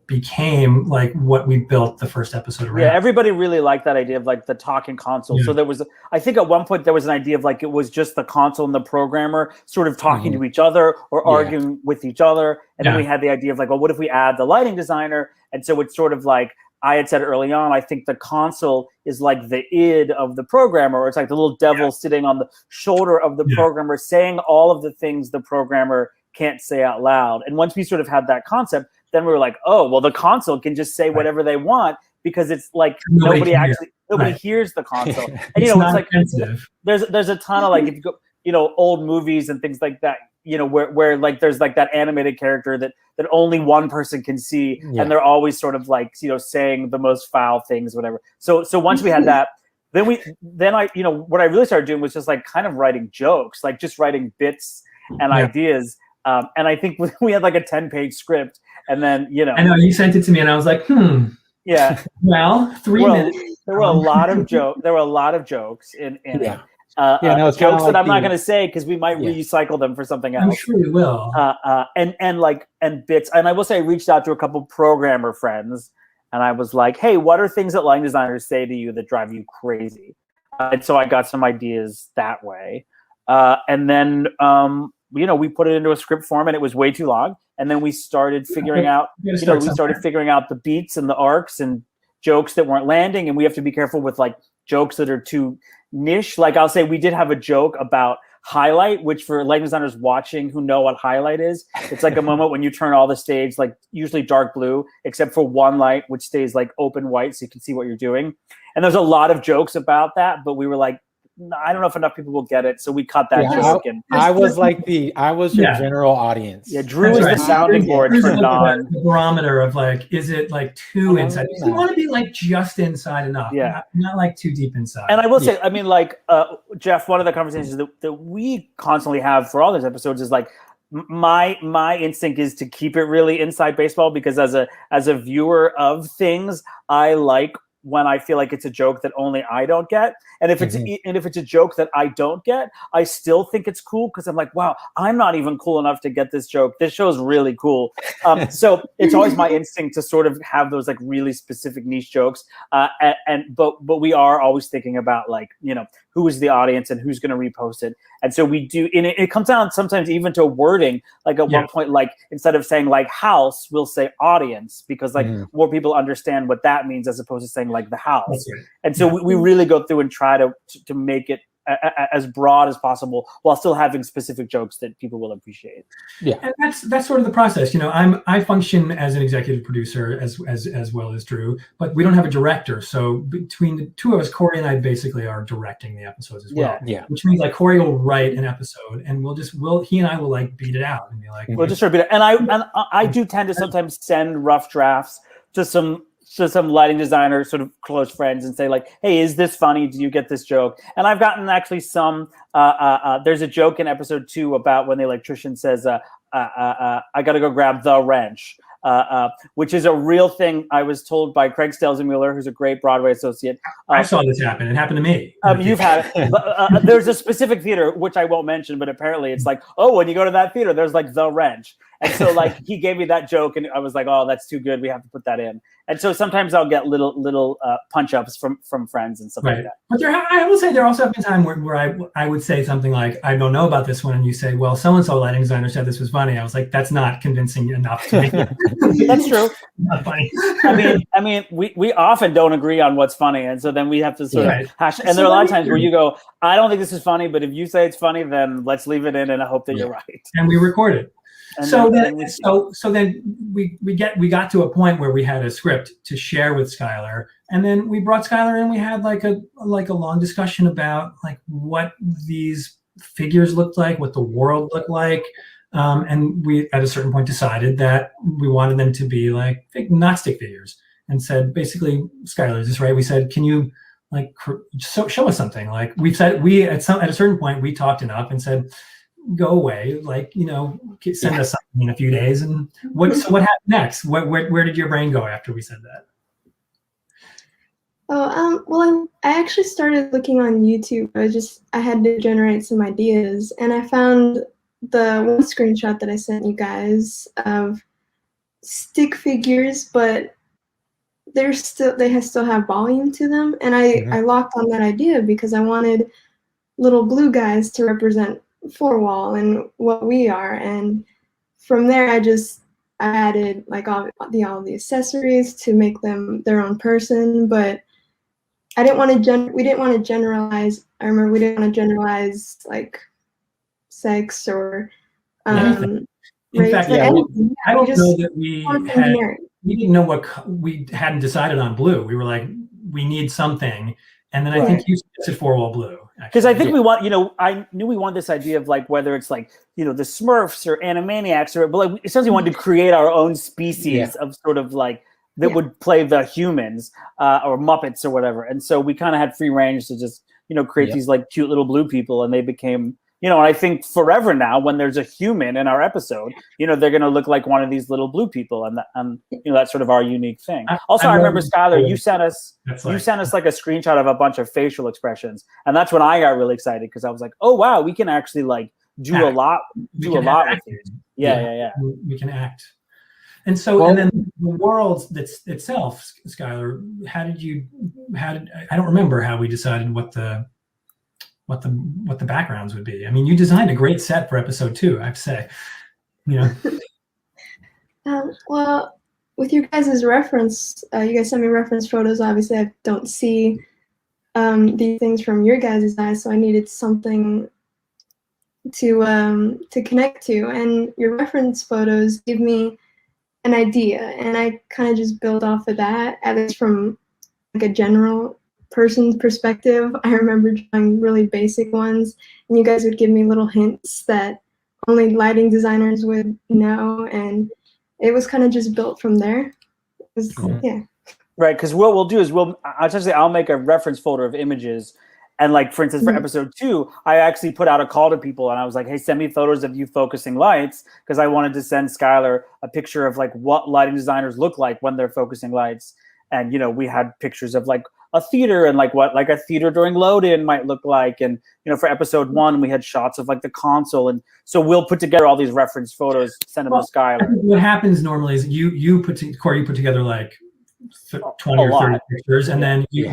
became like what we built the first episode around. Yeah, everybody really liked that idea of like the talking console. So there was, I think at one point there was an idea of like it was just the console and the programmer sort of talking to each other or arguing with each other. And then we had the idea of like, well, what if we add the lighting designer? And so it's sort of like, I had said early on, I think the console is like the id of the programmer, or it's like the little devil sitting on the shoulder of the programmer saying all of the things the programmer can't say out loud. And once we sort of had that concept, then we were like, oh, well, the console can just say whatever they want because it's like nobody hears the console. And it's like offensive. There's a ton of like if you go, old movies and things like that, where like there's like that animated character that only one person can see, and they're always sort of like saying the most foul things, whatever. So once we had that, then I what I really started doing was just like kind of writing jokes, like just writing bits and ideas. And I think we had like a 10-page script. And then, I know you sent it to me and I was like, yeah. Well, 3 minutes. There were a lot of jokes in it. Jokes that I'm not going to say because we might recycle them for something else. I'm sure we will. And bits. And I will say I reached out to a couple programmer friends and I was like, hey, what are things that lighting designers say to you that drive you crazy? And so I got some ideas that way. And then, we put it into a script form and it was way too long. And then we started figuring out, the beats and the arcs and jokes that weren't landing. And we have to be careful with like jokes that are too niche. Like I'll say we did have a joke about highlight, which for lighting designers watching who know what highlight is, it's like a moment when you turn all the stage, like usually dark blue, except for one light, which stays like open white so you can see what you're doing. And there's a lot of jokes about that, but we were like, I don't know if enough people will get it, so we cut that joke. And I was your general audience. Yeah, Drew is the sounding board turned on. The barometer of like, is it like too inside? You want to be like just inside enough, not like too deep inside. And I will say, I mean, like Jeff, one of the conversations that we constantly have for all these episodes is like, my instinct is to keep it really inside baseball, because as a viewer of things, I like when I feel like it's a joke that only I don't get. And if it's a joke that I don't get, I still think it's cool, because I'm like, wow, I'm not even cool enough to get this joke. This show's really cool. So it's always my instinct to sort of have those like really specific niche jokes. But we are always thinking about, like, you know, who is the audience and who's going to repost it. And so we do, and it comes down sometimes even to wording. Like at one point, like instead of saying like house, we'll say audience, because like more people understand what that means as opposed to saying like the house. Right. And so we really go through and try to make it as broad as possible while still having specific jokes that people will appreciate. Yeah, and that's sort of the process. You know, I function as an executive producer as well as Drew, but we don't have a director. So between the two of us, Cory and I basically are directing the episodes as well. Yeah. Which means like Cory will write an episode, and he and I will like beat it out and be like, we'll just sort of beat it. And I do tend to sometimes send rough drafts to some lighting designer sort of close friends and say like, hey, is this funny? Do you get this joke? And I've gotten actually some, there's a joke in episode 2 about when the electrician says, I got to go grab the wrench, which is a real thing. I was told by Craig Stelzenmuller, who's a great Broadway associate. I saw this happen. It happened to me. You've had it. But, there's a specific theater, which I won't mention, but apparently it's like, oh, when you go to that theater, there's like the wrench. And so like he gave me that joke and I was like, oh, that's too good. We have to put that in. And so sometimes I'll get little punch ups from friends and stuff like that. But I will say there also have been times where I would say something like, I don't know about this one. And you say, well, so-and-so lighting designer said this was funny. I was like, that's not convincing enough to me. That's true. Not funny. I mean, we often don't agree on what's funny. And so then we have to sort of hash. And there are a lot of times where you go, I don't think this is funny, but if you say it's funny, then let's leave it in and I hope that you're right. And we record it. So then we got to a point where we had a script to share with Skylar, and then we brought Skylar in. We had like a long discussion about like what these figures looked like, what the world looked like, and we at a certain point decided that we wanted them to be like not stick figures, and said basically, Skylar, is this right? We said, can you like show us something? Like we've said, at a certain point we talked enough and said, go away, like, you know, send us something in a few days. And what happened next? Where did your brain go after we said that? Well, I actually started looking on YouTube. I had to generate some ideas, and I found the one screenshot that I sent you guys of stick figures, but they still have volume to them. And I locked on that idea because I wanted little blue guys to represent 4-wall and what we are. And from there I added like all the accessories to make them their own person. But we didn't want to generalize. I remember we didn't want to generalize like sex or in fact, I don't know that we didn't know what we hadn't decided on blue. We were like, we need something. And then I think you suggested 4-wall blue. Because I think we want, you know, I knew we want this idea of like whether it's like, you know, the Smurfs or Animaniacs but like essentially wanted to create our own species of sort of like that would play the humans or Muppets or whatever. And so we kind of had free range to just, you know, create these like cute little blue people, and they became, you know, and I think forever now when there's a human in our episode, you know, they're going to look like one of these little blue people, and you know, that's sort of our unique thing. I remember, Skylar, you sent us like a screenshot of a bunch of facial expressions, and that's when I got really excited because I was like, oh wow, we can actually like do a lot with these. Yeah. We can act. And so, and then the world itself, Skylar, I don't remember how we decided what the backgrounds would be. I mean, you designed a great set for episode 2, I have to say. You know. Well, with your guys' reference, you guys sent me reference photos. Obviously, I don't see these things from your guys' eyes, so I needed something to connect to. And your reference photos give me an idea, and I kind of just build off of that, at least from like a general person's perspective. I remember drawing really basic ones, and you guys would give me little hints that only lighting designers would know, and it was kind of just built from there. Right, because what we'll do is I'll make a reference folder of images, And like, for instance, for episode 2, I actually put out a call to people and I was like, hey, send me photos of you focusing lights, because I wanted to send Skylar a picture of like what lighting designers look like when they're focusing lights. And, you know, we had pictures of like a theater and like what like a theater during load in might look like. And, you know, for episode 1, we had shots of like the console. And so we'll put together all these reference photos, send them to Skylar. What happens normally is Cory, you put together like 20 or 30 pictures, and then you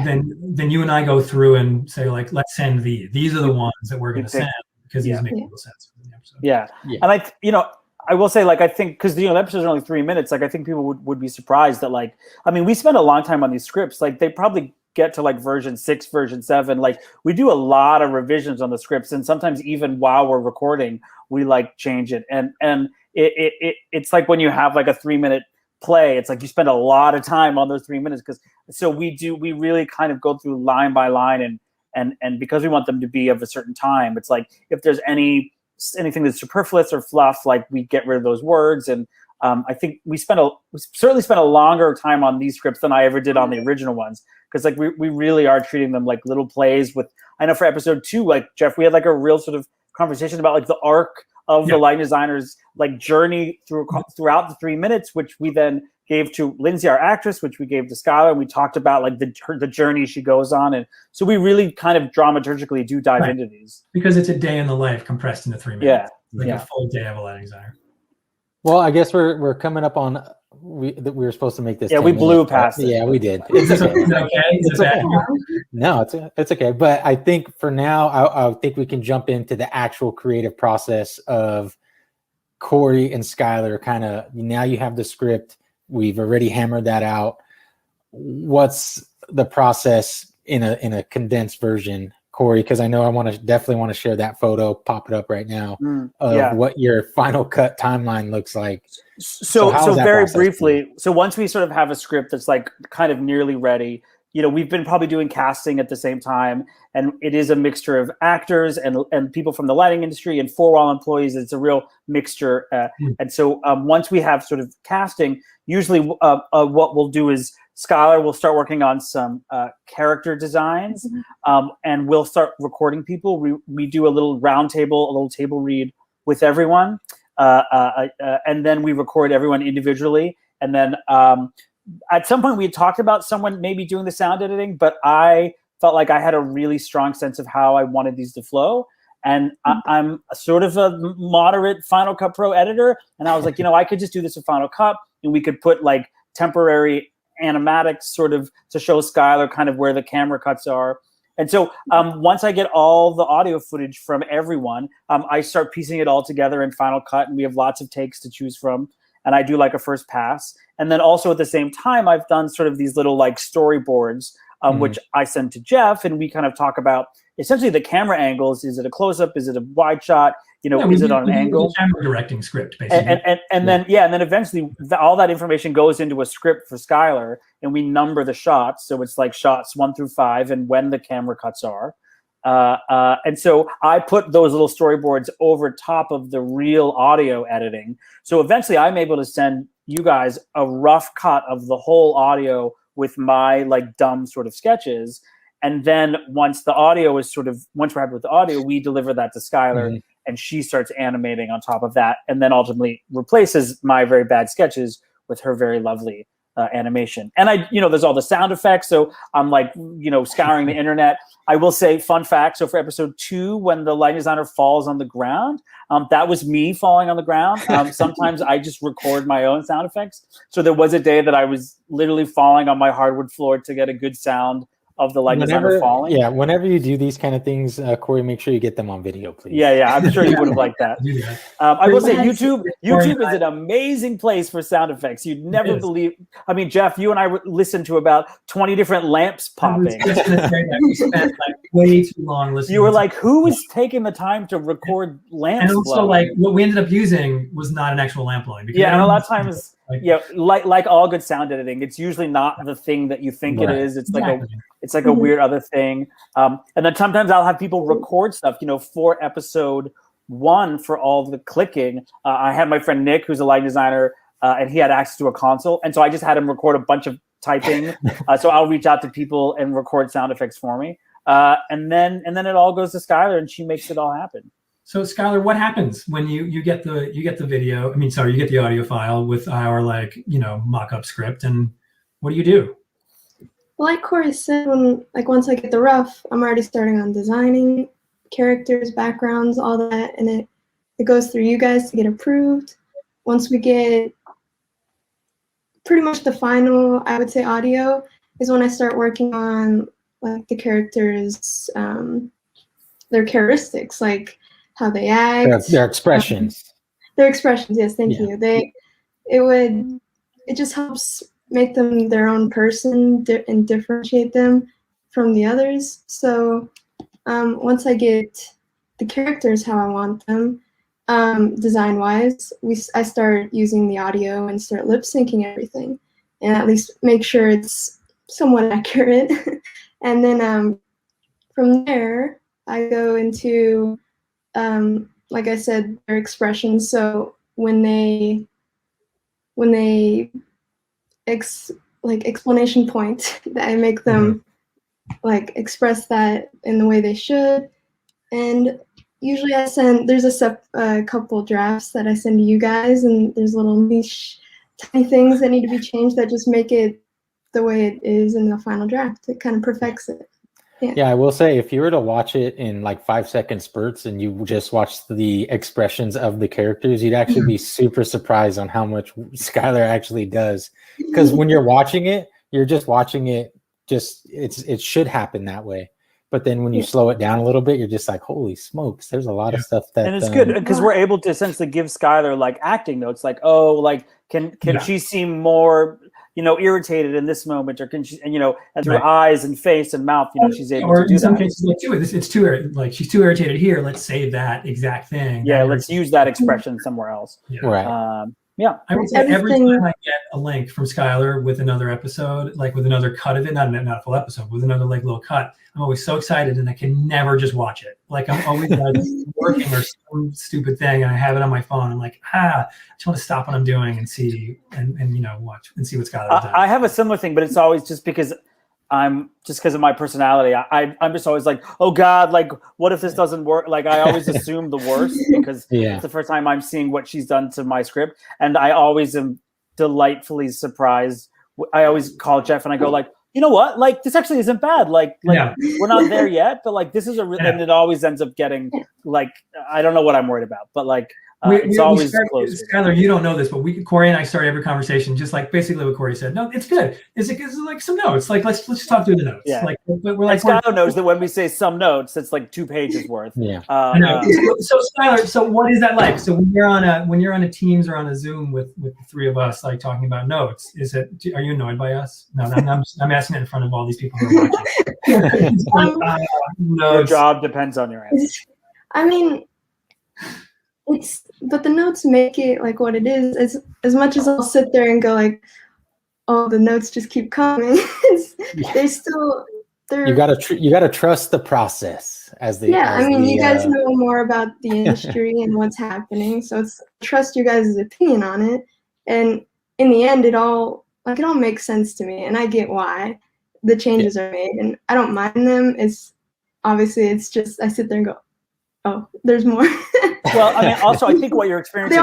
and I go through and say like, let's send these are the ones that we're going to send, because these make total sense for the episode. Yeah. And you know, I will say, like, I think, because, you know, the episodes are only 3 minutes, like, I think people would be surprised that, like, I mean, we spend a long time on these scripts. Like, they probably get to like version 6, version 7. Like, we do a lot of revisions on the scripts, and sometimes even while we're recording, we like change it. And it's like when you have like a 3-minute play, it's like you spend a lot of time on those 3 minutes, because so we really kind of go through line by line, and because we want them to be of a certain time, it's like if there's anything that's superfluous or fluff, like we get rid of those words. And I think we certainly spent a longer time on these scripts than I ever did on the original ones, because like we really are treating them like little plays. With, I know for episode 2, like Jeff, we had like a real sort of conversation about like the arc of the lighting designer's like journey throughout the 3 minutes, which we then gave to Lindsay, our actress, which we gave to Skylar, and we talked about like the journey she goes on. And so we really kind of dramaturgically do dive into these, because it's a day in the life compressed into 3 minutes. Like a full day of a lighting designer. Well, I guess we're coming up on we were supposed to make this. Yeah, we blew past it. Yeah, we did. Is it okay? Is it okay? No, it's okay. But I think for now, I think we can jump into the actual creative process of Cory and Skylar. Kind of, now you have the script. We've already hammered that out. What's the process in a condensed version, Cory? Because I know I definitely want to share that photo. Pop it up right now of what your final cut timeline looks like. So very briefly, so once we sort of have a script that's like kind of nearly ready, you know, we've been probably doing casting at the same time, and it is a mixture of actors and people from the lighting industry and 4-wall employees. It's a real mixture. And so once we have sort of casting, usually what we'll do is Skylar will start working on some character designs, and we'll start recording people. We do a little roundtable, a little table read with everyone. And then we record everyone individually. And then at some point we had talked about someone maybe doing the sound editing, but I felt like I had a really strong sense of how I wanted these to flow. And I'm sort of a moderate Final Cut Pro editor. And I was like, you know, I could just do this with Final Cut, and we could put like temporary animatics sort of to show Skylar kind of where the camera cuts are. And so once I get all the audio footage from everyone, I start piecing it all together in Final Cut, and we have lots of takes to choose from. And I do like a first pass. And then also at the same time, I've done sort of these little like storyboards, which I send to Jeff, and we kind of talk about essentially the camera angles. Is it a close-up? Is it a wide shot? You know, is it on an angle? Camera directing script, basically. And then eventually all that information goes into a script for Skylar, and we number the shots. So it's like shots 1 through 5 and when the camera cuts are. And so I put those little storyboards over top of the real audio editing. So eventually I'm able to send you guys a rough cut of the whole audio with my like dumb sort of sketches. And then once we're happy with the audio, we deliver that to Skylar, and she starts animating on top of that, and then ultimately replaces my very bad sketches with her very lovely animation. And there's all the sound effects. So I'm like, scouring the internet. I will say, fun fact. So for episode 2, when the lighting designer falls on the ground, that was me falling on the ground. Sometimes I just record my own sound effects. So there was a day that I was literally falling on my hardwood floor to get a good sound of the lighting designer falling. Yeah, whenever you do these kind of things, Cory, make sure you get them on video, please. Yeah, I'm sure you would have liked that. I will say YouTube is an amazing place for sound effects. You'd never believe. I mean, Jeff, you and I listened to about 20 different lamps popping. We spent like way too long listening. You were like, who is taking the time to record lamps? And also, like, what we ended up using was not an actual lamp blowing. Yeah, and a lot of times, like all good sound editing, it's usually not the thing that you think it is. It's like a weird other thing. And then sometimes I'll have people record stuff, for episode 1 for all the clicking. I had my friend Nick, who's a lighting designer, and he had access to a console. And so I just had him record a bunch of typing. So I'll reach out to people and record sound effects for me. and then it all goes to Skylar, and she makes it all happen. So Skylar, what happens when you get the video? I mean, sorry, you get the audio file with our mock-up script, and what do you do? Well, like Cory said, once I get the rough, I'm already starting on designing characters, backgrounds, all that, and it goes through you guys to get approved. Once we get pretty much the final, I would say, audio is when I start working on like the characters, their characteristics, like how they act, Their expressions. Their expressions, yes, thank you. It just helps make them their own person and differentiate them from the others. So once I get the characters how I want them, design-wise, I start using the audio and start lip-syncing everything, and at least make sure it's somewhat accurate. And then from there, I go into, like I said, their expressions. So when they explanation point, that I make them like express that in the way they should. And usually there's a couple drafts that I send to you guys, and there's little niche tiny things that need to be changed that just make it the way it is in the final draft. It kind of perfects it. Yeah, I will say, if you were to watch it in like 5-second spurts and you just watch the expressions of the characters, you'd actually be super surprised on how much Skylar actually does. Because when you're watching it, you're just watching it, it should happen that way. But then when you slow it down a little bit, you're just like, holy smokes, there's a lot of stuff that. And it's good because we're able to essentially give Skylar like acting notes, like, oh, like can she seem more, irritated in this moment, or can she, and her eyes and face and mouth, she's able to do that. Or in some cases, it's too like she's too irritated here. Let's save that exact thing. Yeah, let's use that expression somewhere else. Yeah. Right. I would say every time I get a link from Skylar with another episode, like with another cut of it, not a full episode, with another like little cut, I'm always so excited, and I can never just watch it. Like I'm always like working or some stupid thing, and I have it on my phone. I'm like, I just want to stop what I'm doing and see and watch and see what Skylar does. I have a similar thing, but it's always just because of my personality. I'm just always like, oh God, like what if this doesn't work? Like I always assume the worst because it's the first time I'm seeing what she's done to my script, and I always am delightfully surprised. I always call Jeff and I go like, you know what? Like this actually isn't bad. Like we're not there yet, but like this is and it always ends up getting like I don't know what I'm worried about, but like it's always close. Skylar, you don't know this, but Cory and I start every conversation just like basically what Cory said. No, it's good. It's like some notes. Like let's just talk through the notes. Yeah. Like we're like Skylar knows that when we say some notes, it's like 2 pages worth. Yeah. So Skylar, so what is that like? So when you're on a Teams or on a Zoom with the three of us, like talking about notes, are you annoyed by us? No, I'm asking it in front of all these people who are watching. Your job depends on your answer. I mean, but the notes make it like what it is. As much as I'll sit there and go like, oh, the notes just keep coming. You gotta trust the process you guys know more about the industry and what's happening, so trust you guys' opinion on it. And in the end, it all makes sense to me, and I get why the changes are made, and I don't mind them. It's just I sit there and go, oh, there's more. Well, I mean, also, I think what you're experiencing,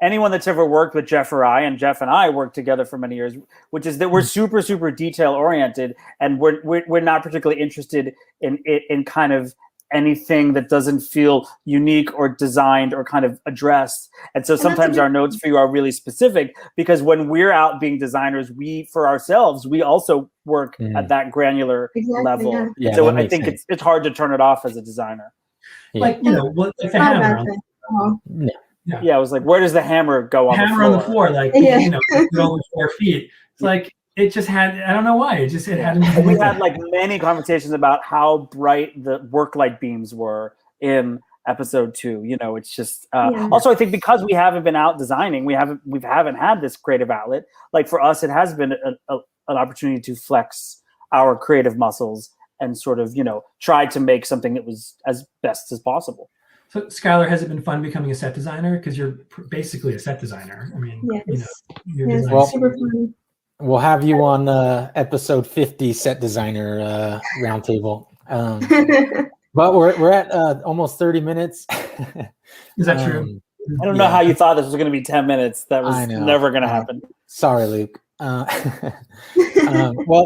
anyone that's ever worked with Jeff or I, and Jeff and I worked together for many years, which is that we're super, super detail oriented, and we're not particularly interested in kind of anything that doesn't feel unique or designed or kind of addressed. And so sometimes our notes for you are really specific because when we're out being designers, we also work at that granular level. Yeah, so I think it's hard to turn it off as a designer. Yeah. Like like the hammer. Yeah, I was like, where does the hammer go on the floor? Hammer on the floor, like go with 4 feet. It's like it just had. I don't know why. It had. We had like many conversations about how bright the work light beams were in episode 2. It's just. Also, I think because we haven't been out designing, we haven't had this creative outlet. Like for us, it has been an opportunity to flex our creative muscles and sort of, try to make something that was as best as possible. So, Skylar, has it been fun becoming a set designer? Because you're basically a set designer. I mean, yes. you're super fun. We'll have you on episode 50 set designer roundtable. But we're at almost 30 minutes. Is that true? I don't know how you thought this was going to be 10 minutes. That was never going to happen. Sorry, Luke. Well,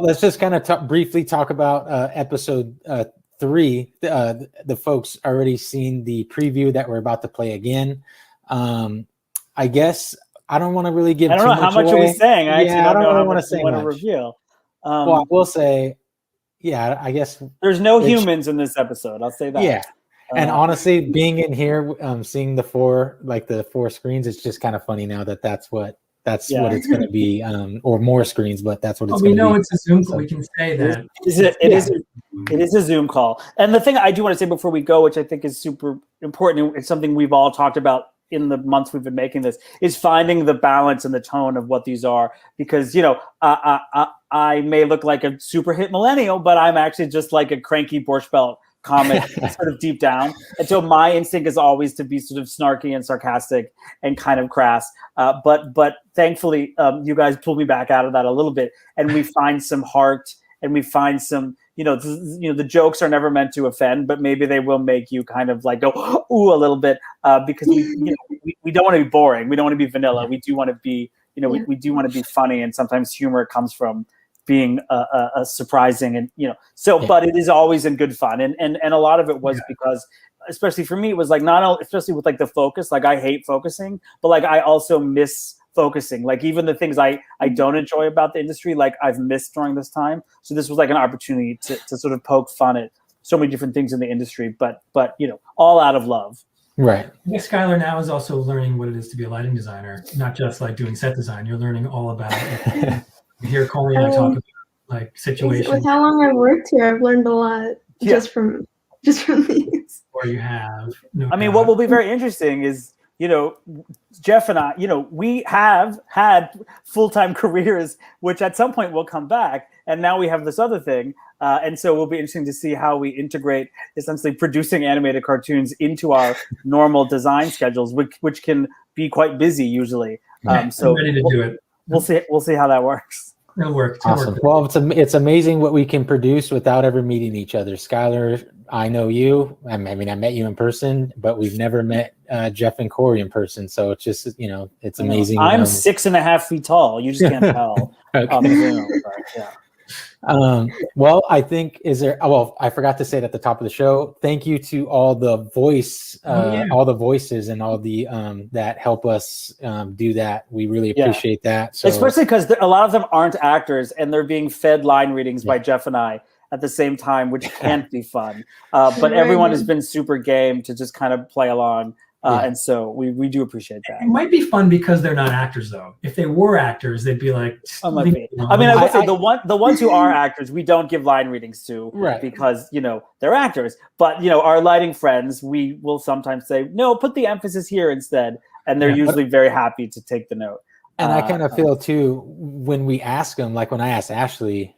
let's just kind of briefly talk about episode 3. The folks already seen the preview that we're about to play again. I guess I don't want to really give. I don't know how much are we saying. I don't really want to say much. Reveal. Well, I will say, yeah, I guess there's no humans in this episode. I'll say that. Yeah. And honestly, being in here, seeing the four screens, it's just kind of funny now that's what it's going to be, or more screens, but that's what it's going to be. We know it's a Zoom call. We can say that. It is a Zoom call. And the thing I do want to say before we go, which I think is super important, it's something we've all talked about in the months we've been making this, is finding the balance and the tone of what these are. Because, I may look like a super hit millennial, but I'm actually just like a cranky Borscht Belt comic sort of deep down. And so my instinct is always to be sort of snarky and sarcastic and kind of crass. But thankfully, you guys pulled me back out of that a little bit, and we find some heart, and we find some, the jokes are never meant to offend, but maybe they will make you kind of like go, ooh, a little bit, because we don't want to be boring. We don't want to be vanilla. We do want to be, we do want to be funny. And sometimes humor comes from being a surprising and but it is always in good fun, and a lot of it was because, especially for me, it was like especially with like the focus, like I hate focusing, but like I also miss focusing, like even the things I don't enjoy about the industry, like I've missed during this time. So this was like an opportunity to sort of poke fun at so many different things in the industry, but all out of love. Right. I guess Skylar now is also learning what it is to be a lighting designer, not just like doing set design. You're learning all about it. You hear Cory and I talk about like situations. With how long I've worked here, I've learned a lot just from these. Or you have. What will be very interesting is, Jeff and I, we have had full-time careers, which at some point will come back. And now we have this other thing. And so it will be interesting to see how we integrate essentially producing animated cartoons into our normal design schedules, which can be quite busy usually. So I'm ready to do it. We'll see how that works. It'll work. Awesome. Well, it's amazing what we can produce without ever meeting each other. Skylar, I know you. I mean, I met you in person, but we've never met Jeff and Cory in person. So it's just, it's amazing. I'm 6.5 feet tall. You just can't tell. Well, I think I forgot to say it at the top of the show. Thank you to all the voices and all the that help us do that. We really appreciate that. So, especially because a lot of them aren't actors and they're being fed line readings by Jeff and I at the same time, which can't be fun. But everyone has been super game to just kind of play along. And so we do appreciate that. It might be fun because they're not actors, though. If they were actors, they'd be like. I would say the ones who are actors, we don't give line readings to, because they're actors. But our lighting friends, we will sometimes say, no, put the emphasis here instead, and they're usually very happy to take the note. And I kind of feel too when we ask them, like when I asked Ashley,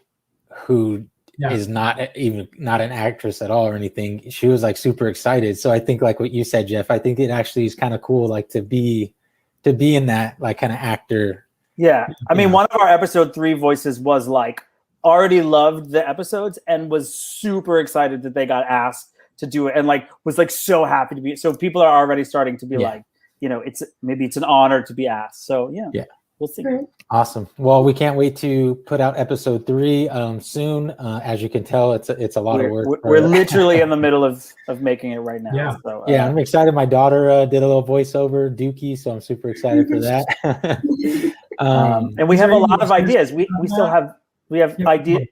who is not an actress at all or anything, she was like super excited. So I think like what you said, Jeff, I think it actually is kind of cool, like to be in that like kind of actor. Yeah. I mean, one of our episode 3 voices was like already loved the episodes and was super excited that they got asked to do it, and like was like so happy to be. So people are already starting to be like, it's an honor to be asked. So we'll see. Awesome. Well, we can't wait to put out episode 3 soon. As you can tell, it's a lot of work. We're literally in the middle of making it right now. Yeah. So, I'm excited. My daughter did a little voiceover, Dookie, so I'm super excited for that. And we have a lot of ideas. We still have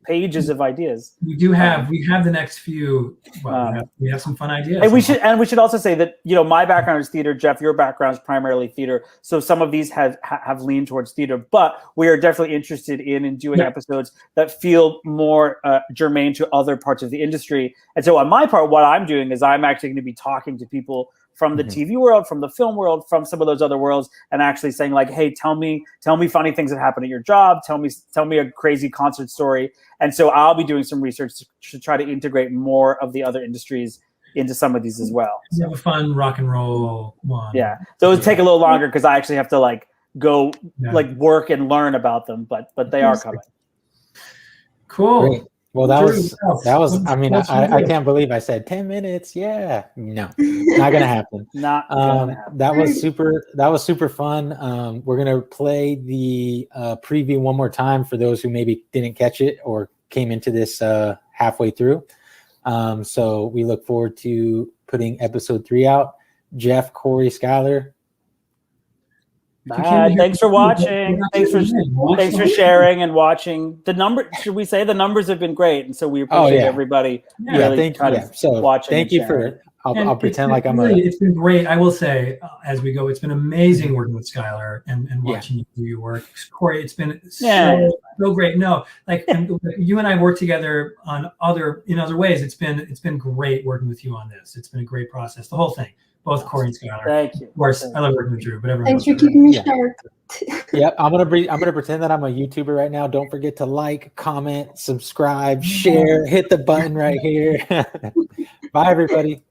pages of ideas. We do have the next few. Well, we have some fun ideas. And we should also say that my background is theater. Jeff, your background is primarily theater. So some of these have leaned towards theater, but we are definitely interested in doing episodes that feel more germane to other parts of the industry. And so on my part, what I'm doing is I'm actually going to be talking to people from the TV world, from the film world, from some of those other worlds, and actually saying like, hey, tell me funny things that happen at your job. Tell me a crazy concert story. And so I'll be doing some research to try to integrate more of the other industries into some of these as well. You have a fun rock and roll one. Yeah. Those take a little longer because I actually have to like go like work and learn about them, but they are coming. Cool. Great. Well, that was. I mean, I can't believe I said 10 minutes. Yeah, no, not gonna happen. Not gonna happen. That was super. That was super fun. We're gonna play the preview one more time for those who maybe didn't catch it or came into this halfway through. So we look forward to putting episode 3 out. Jeff, Cory, Skylar. Thanks for watching. Thanks for sharing and watching. Should we say the numbers have been great, and so we appreciate everybody really watching. Thank you for. I'll pretend like I'm It's been great. I will say, as we go, it's been amazing working with Skylar and watching you do your work. Cory, it's been so great. No, like you and I work together in other ways. It's been great working with you on this. It's been a great process. The whole thing. Both Cory and Skylar. Thank you. Of course, I love working with Drew, but everyone. Thanks for keeping me sharp. Yep, I'm gonna pretend that I'm a YouTuber right now. Don't forget to like, comment, subscribe, share, hit the button right here. Bye, everybody.